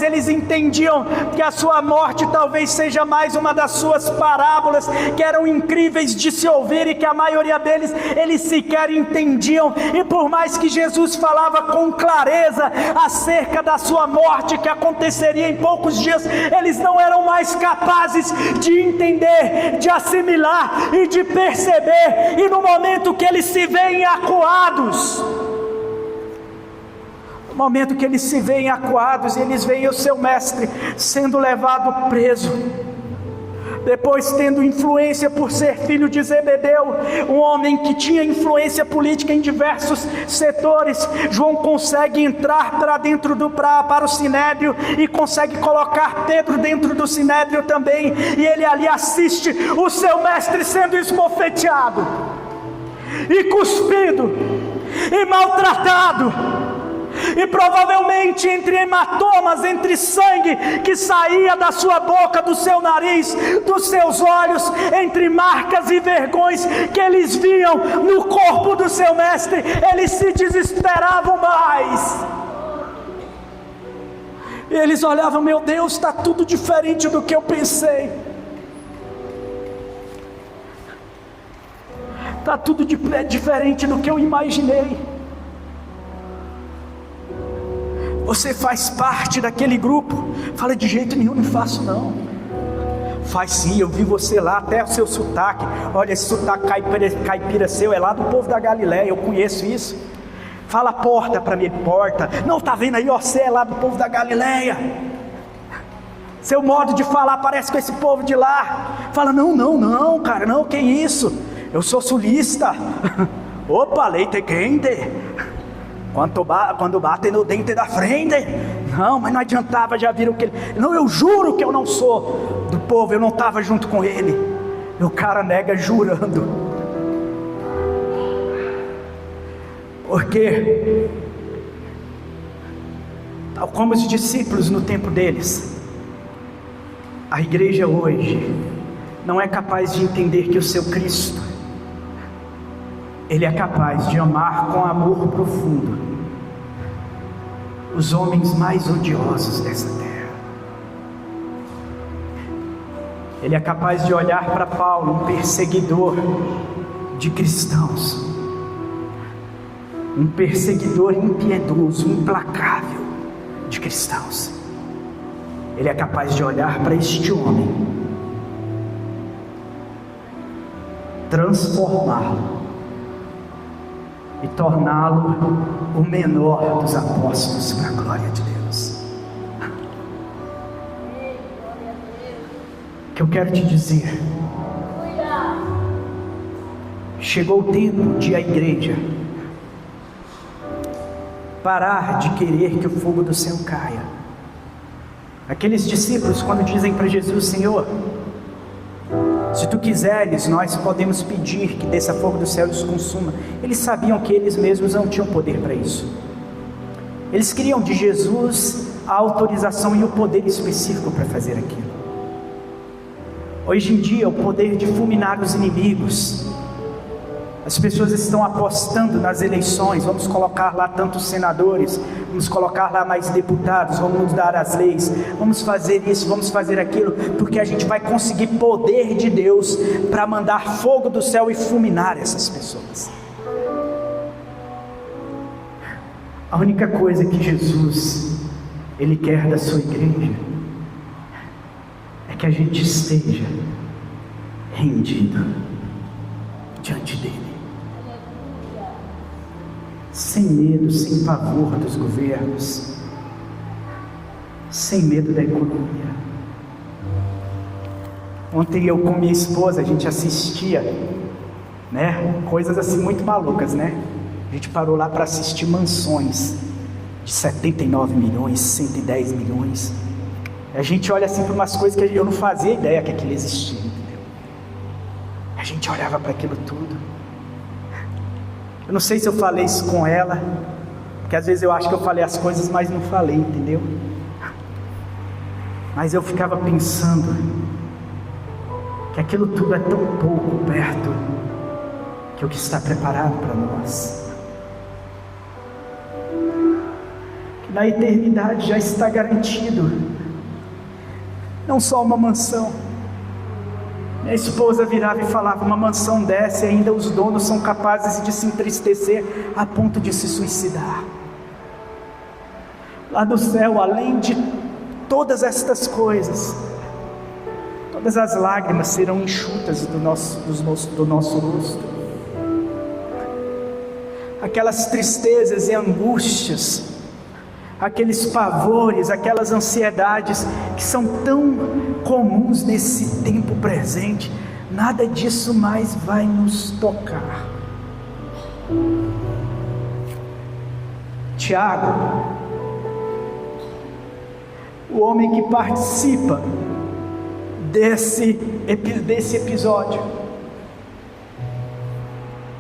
eles entendiam que a sua morte talvez seja mais uma das suas parábolas, que eram incríveis de se ouvir e que a maioria deles, eles sequer entendiam. E por mais que Jesus falava com clareza acerca da sua morte, que aconteceria em poucos dias, eles não eram mais capazes de entender, de assimilar e de perceber. E no momento que eles se veem acuados, e eles veem o seu mestre sendo levado preso, depois tendo influência por ser filho de Zebedeu, um homem que tinha influência política em diversos setores, João consegue entrar para o sinédrio e consegue colocar Pedro dentro do sinédrio também, e ele ali assiste o seu mestre sendo esbofeteado e cuspido e maltratado. e provavelmente entre hematomas, entre sangue que saía da sua boca, do seu nariz, dos seus olhos, entre marcas e vergões que eles viam no corpo do seu mestre, eles se desesperavam mais. E eles olhavam: meu Deus, está tudo diferente do que eu pensei. Está tudo diferente do que eu imaginei. Você faz parte daquele grupo? Fala: de jeito nenhum, não faço não. Faz sim, eu vi você lá, até o seu sotaque. Olha, esse sotaque caipira seu é lá do povo da Galileia, eu conheço isso. Fala porta para mim, porta. Não, tá vendo aí, ó, você é lá do povo da Galileia. Seu modo de falar parece com esse povo de lá. Fala: não, cara, não, que isso? Eu sou sulista. Opa, leite quente. Quando bate no dente da frente. Não, mas não adiantava, já viram que ele... Não, eu juro que eu não sou do povo, eu não estava junto com ele. E o cara nega jurando. Porque, tal como os discípulos no tempo deles, a igreja hoje não é capaz de entender que o seu Cristo, Ele é capaz de amar com amor profundo os homens mais odiosos dessa terra. Ele é capaz de olhar para Paulo, um perseguidor de cristãos, um perseguidor impiedoso, implacável de cristãos. Ele é capaz de olhar para este homem, transformá-lo e torná-lo o menor dos apóstolos para a glória de Deus. O que eu quero te dizer: chegou o tempo de a igreja parar de querer que o fogo do céu caia. Aqueles discípulos, quando dizem para Jesus: Senhor, se tu quiseres, nós podemos pedir que desça fogo do céu e os consuma. Eles sabiam que eles mesmos não tinham poder para isso. Eles queriam de Jesus a autorização e o poder específico para fazer aquilo. Hoje em dia, o poder de fulminar os inimigos. As pessoas estão apostando nas eleições: vamos colocar lá tantos senadores, vamos colocar lá mais deputados, vamos mudar as leis, vamos fazer isso, vamos fazer aquilo, porque a gente vai conseguir poder de Deus para mandar fogo do céu e fulminar essas pessoas. A única coisa que Jesus, Ele quer da sua igreja é que a gente esteja rendido diante dEle, sem medo, sem pavor dos governos, sem medo da economia. Ontem eu com minha esposa, a gente assistia, né, coisas assim muito malucas, né? A gente parou lá para assistir Mansões de 79 milhões, 110 milhões. A gente olha assim para umas coisas que eu não fazia ideia que aquilo existia, entendeu? A gente olhava para aquilo tudo. Eu não sei se eu falei isso com ela, porque às vezes eu acho que eu falei as coisas, mas não falei, entendeu? Mas eu ficava pensando que aquilo tudo é tão pouco perto que o que está preparado para nós, que na eternidade já está garantido, não só uma mansão. Minha esposa virava e falava: uma mansão dessa e ainda os donos são capazes de se entristecer a ponto de se suicidar. Lá no céu, além de todas estas coisas, todas as lágrimas serão enxutas do nosso rosto. Aquelas tristezas e angústias, aqueles pavores, aquelas ansiedades que são tão comuns nesse tempo presente, nada disso mais vai nos tocar. Tiago, o homem que participa desse episódio,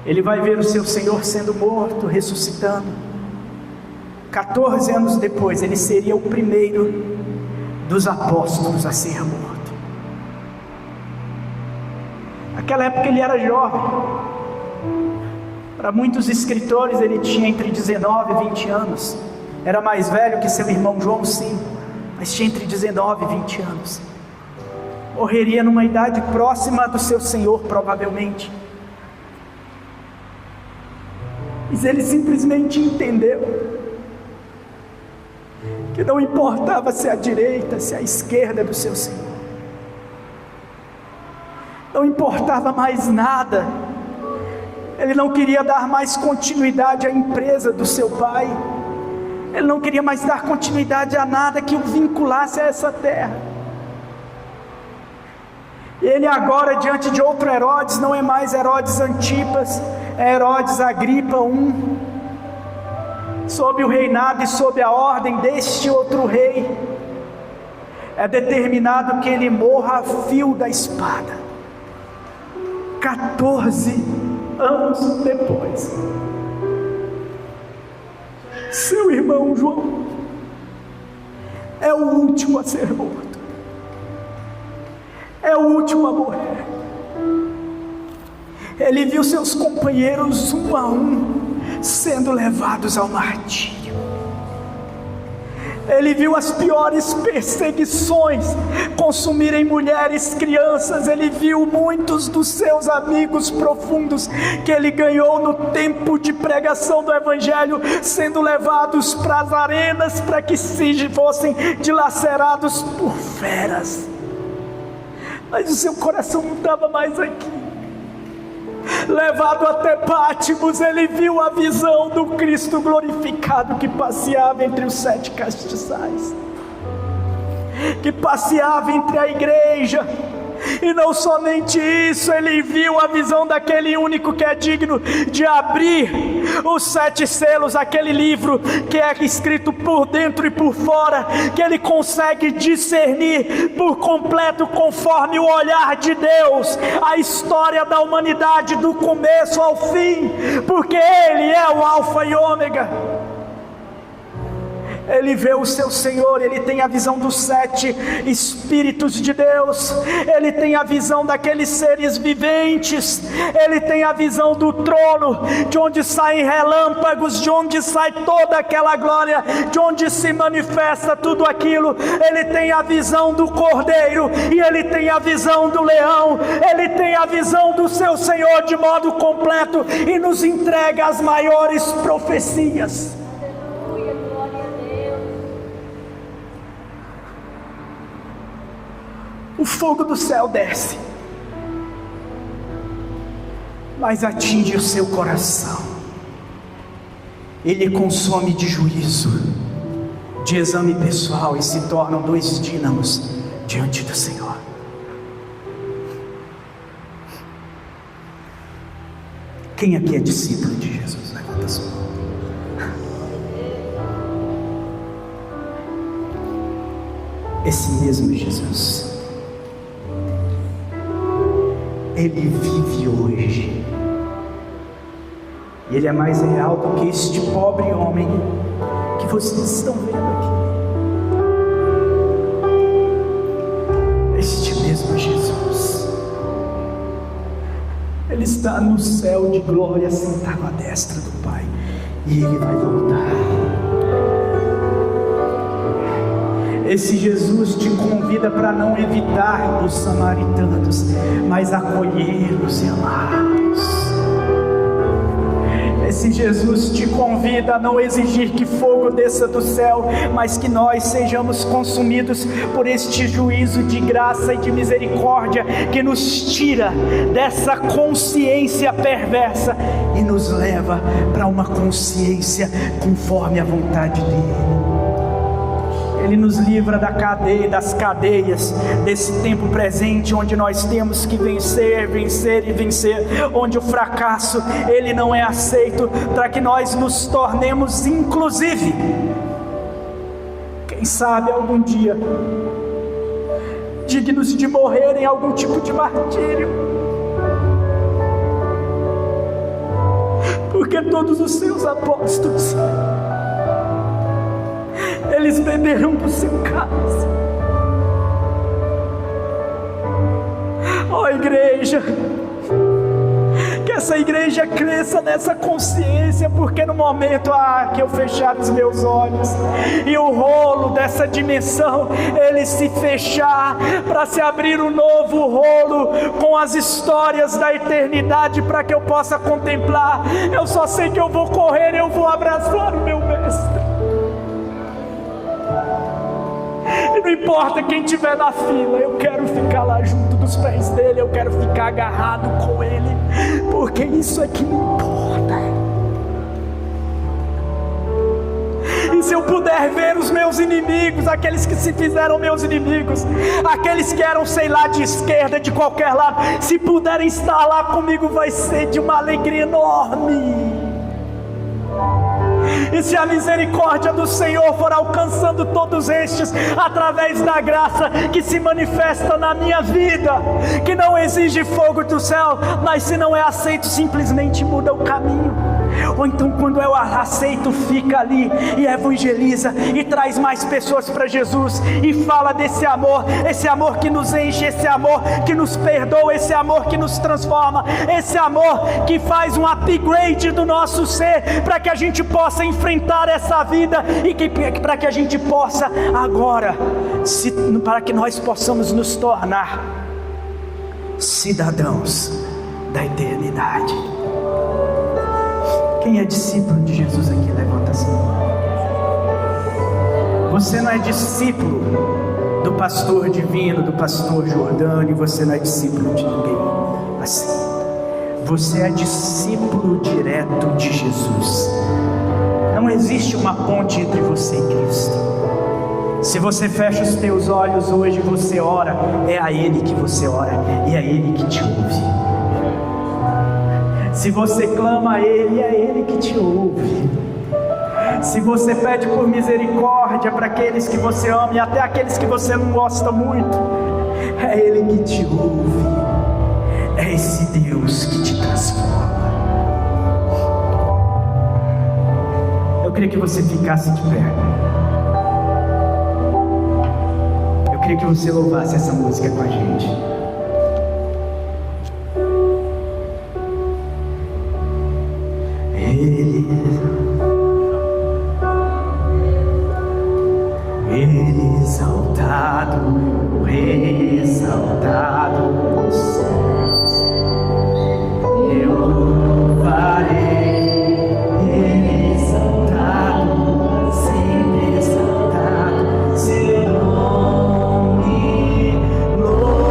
ele vai ver o seu Senhor sendo morto, ressuscitando. 14 anos depois, ele seria o primeiro dos apóstolos a ser morto. Naquela época ele era jovem. Para muitos escritores ele tinha entre 19 e 20 anos. Era mais velho que seu irmão João, sim, mas tinha entre 19 e 20 anos. Morreria numa idade próxima do seu Senhor, provavelmente. Mas ele simplesmente entendeu que não importava se a direita, se a esquerda do seu Senhor. Não importava mais nada. Ele não queria dar mais continuidade à empresa do seu pai. Ele não queria mais dar continuidade a nada que o vinculasse a essa terra. Ele agora, diante de outro Herodes, não é mais Herodes Antipas, é Herodes Agripa I, sob o reinado e sob a ordem deste outro rei. É determinado que ele morra a fio da espada. 14 anos depois, seu irmão João é o último a ser morto, é o último a morrer. Ele viu seus companheiros um a um sendo levados ao martírio. Ele viu as piores perseguições consumirem mulheres, crianças. Ele viu muitos dos seus amigos profundos que ele ganhou no tempo de pregação do Evangelho sendo levados para as arenas para que fossem dilacerados por feras. Mas o seu coração não estava mais aqui. Levado até Pátimos, ele viu a visão do Cristo glorificado que passeava entre os 7 castiçais, que passeava entre a igreja. E não somente isso, ele viu a visão daquele único que é digno de abrir os 7 selos, aquele livro que é escrito por dentro e por fora, que ele consegue discernir por completo, conforme o olhar de Deus, a história da humanidade do começo ao fim, porque ele é o Alfa e Ômega. Ele vê o seu Senhor, ele tem a visão dos 7 Espíritos de Deus, ele tem a visão daqueles seres viventes, ele tem a visão do trono, de onde saem relâmpagos, de onde sai toda aquela glória, de onde se manifesta tudo aquilo. Ele tem a visão do Cordeiro, e ele tem a visão do leão, ele tem a visão do seu Senhor de modo completo, e nos entrega as maiores profecias. O fogo do céu desce, mas atinge o seu coração. Ele consome de juízo, de exame pessoal, e se tornam 2 dínamos diante do Senhor. Quem aqui é discípulo de Jesus? Levanta a sua mão. Esse mesmo Jesus, ele vive hoje, e ele é mais real do que este pobre homem que vocês estão vendo aqui. Este mesmo Jesus, ele está no céu de glória, sentado à destra do Pai, e ele vai voltar. Esse Jesus te convida para não evitar os samaritanos, mas acolhê-los e amá-los. Esse Jesus te convida a não exigir que fogo desça do céu, mas que nós sejamos consumidos por este juízo de graça e de misericórdia, que nos tira dessa consciência perversa e nos leva para uma consciência conforme a vontade dEle. Ele nos livra da cadeia, das cadeias desse tempo presente, onde nós temos que vencer, vencer e vencer, onde o fracasso, ele não é aceito, para que nós nos tornemos, inclusive, quem sabe algum dia, dignos de morrer em algum tipo de martírio, porque todos os seus apóstolos eles beberão do seu cálice. Ó igreja, que essa igreja cresça nessa consciência, porque no momento que eu fechar os meus olhos e o rolo dessa dimensão ele se fechar, para se abrir um novo rolo com as histórias da eternidade, para que eu possa contemplar, eu só sei que eu vou correr, eu vou abraçar o meu mestre. E não importa quem estiver na fila, eu quero ficar lá junto dos pés dele, eu quero ficar agarrado com ele, porque isso é que me importa. E se eu puder ver os meus inimigos, aqueles que se fizeram meus inimigos, aqueles que eram, sei lá, de esquerda, de qualquer lado, se puderem estar lá comigo, vai ser de uma alegria enorme. E se a misericórdia do Senhor for alcançando todos estes, através da graça que se manifesta na minha vida, que não exige fogo do céu, mas se não é aceito, simplesmente muda o caminho. Ou então quando eu aceito, fica ali e evangeliza e traz mais pessoas para Jesus e fala desse amor, esse amor que nos enche, esse amor que nos perdoa, esse amor que nos transforma, esse amor que faz um upgrade do nosso ser, para que a gente possa enfrentar essa vida e para que a gente possa agora, para que nós possamos nos tornar cidadãos da eternidade. Quem é discípulo de Jesus aqui, levanta assim. Você não é discípulo do pastor divino, do pastor Jordano, e você não é discípulo de ninguém assim. Você é discípulo direto de Jesus. Não existe uma ponte entre você e Cristo. Se você fecha os teus olhos hoje, você ora, é a Ele que você ora, e é Ele que te ouve. Se você clama a Ele, é Ele que te ouve. Se você pede por misericórdia para aqueles que você ama e até aqueles que você não gosta muito, é Ele que te ouve. É esse Deus que te transforma. Eu queria que você ficasse de pé. Eu queria que você louvasse essa música com a gente. Ele exaltado, o Rei exaltado nos céus, eu louvarei. Ele exaltado, sempre exaltado, seu nome louvarei.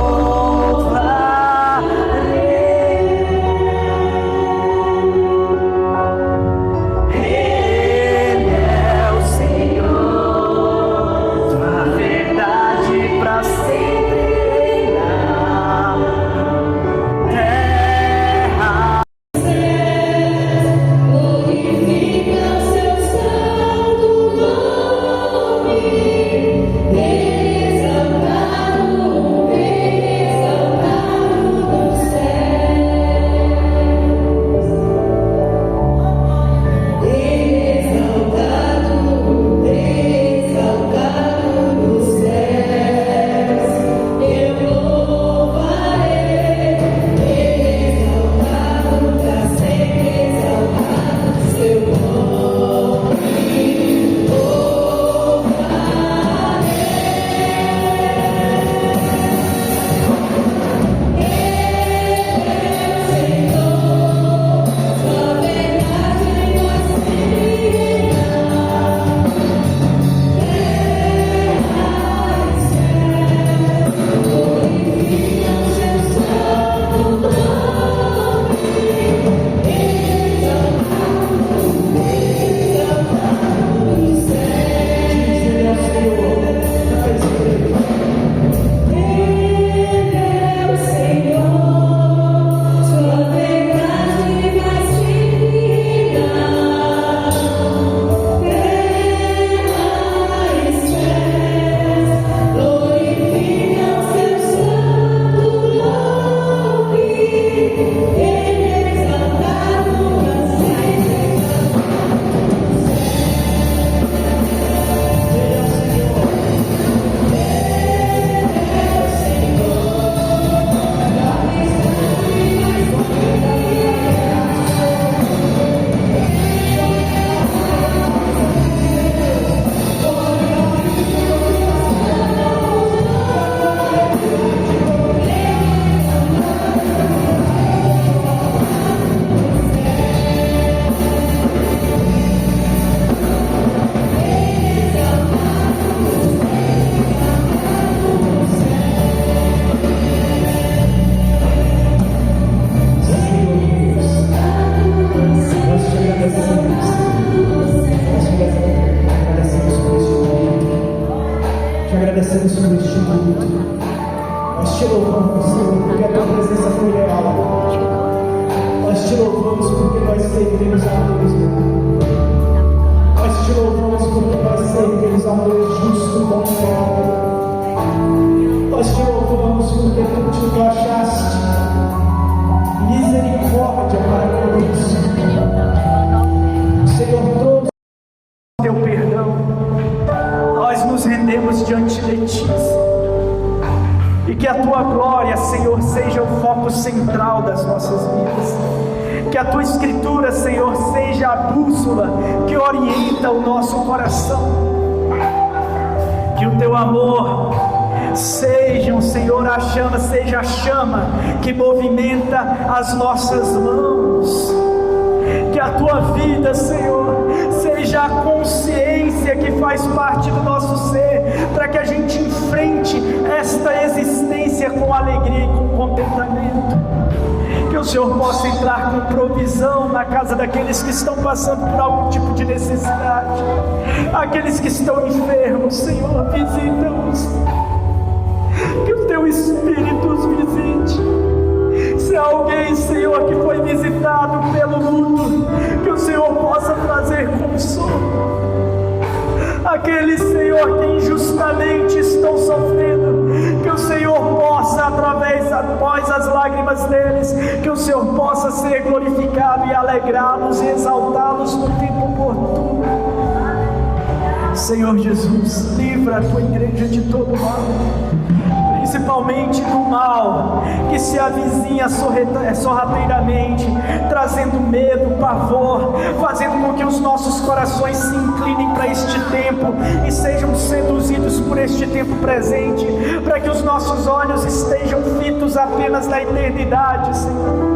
agradecemos por este culto. Nós te louvamos, Senhor, porque a tua presença foi real. Nós te louvamos porque nós servimos a Deus. Nós te louvamos porque nós servimos a Deus justo, bom e fiel. Nós te louvamos porque tu te achaste misericórdia para conosco. Senhor, trouxe teu perdão. Nós nos rendemos diante de ti. E que a tua glória, Senhor, seja o foco central das nossas vidas. Que a tua escritura, Senhor, seja a bússola que orienta o nosso coração. Que o teu amor seja, Senhor, seja a chama que movimenta as nossas mãos. Que a tua vida, Senhor, seja a consciência que faz parte do nosso ser, para que a gente enfrente esta existência com alegria e com contentamento. Que o Senhor possa entrar com provisão na casa daqueles que estão passando por algum tipo de necessidade, aqueles que estão enfermos, Senhor, visita-os. Que o teu Espírito os visite. Se há alguém, Senhor, que foi visitado pelo luto, que o Senhor possa trazer consolo. Aqueles, Senhor, que injustamente estão sofrendo, que o Senhor possa, após as lágrimas deles, que o Senhor possa ser glorificado e alegrá-los e exaltá-los no tempo oportuno. Senhor Jesus, livra a tua igreja de todo mal, principalmente do mal que se avizinha sorrateiramente, trazendo medo, pavor, fazendo com que os nossos corações se inclinem para este tempo e sejam seduzidos por este tempo presente, para que os nossos olhos estejam fitos apenas na eternidade, Senhor.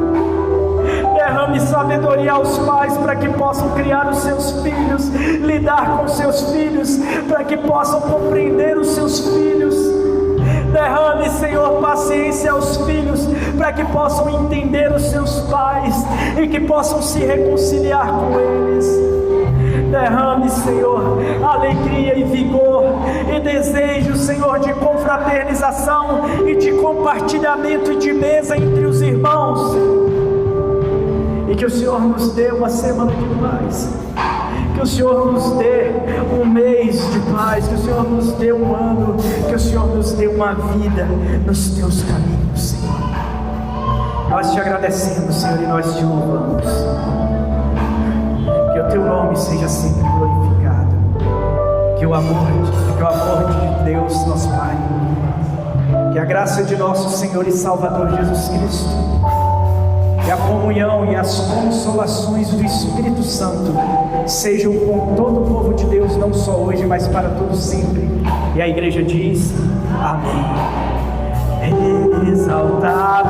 Derrame sabedoria aos pais para que possam criar os seus filhos, lidar com seus filhos, para que possam compreender os seus filhos. Derrame, Senhor, paciência aos filhos, para que possam entender os seus pais e que possam se reconciliar com eles. Derrame, Senhor, alegria e vigor e desejo, Senhor, de confraternização e de compartilhamento e de mesa entre os irmãos. E que o Senhor nos dê uma semana de paz, que o Senhor nos dê um mês de paz, que o Senhor nos dê um ano, que o Senhor nos dê uma vida nos teus caminhos, Senhor. Nós te agradecemos, Senhor, e nós te louvamos. Que o teu nome seja sempre glorificado. Que o amor de Deus, nosso Pai, que a graça de nosso Senhor e Salvador Jesus Cristo, que a comunhão e as consolações do Espírito Santo sejam com todo o povo de Deus, não só hoje, mas para todo sempre. E a igreja diz: amém. Exaltado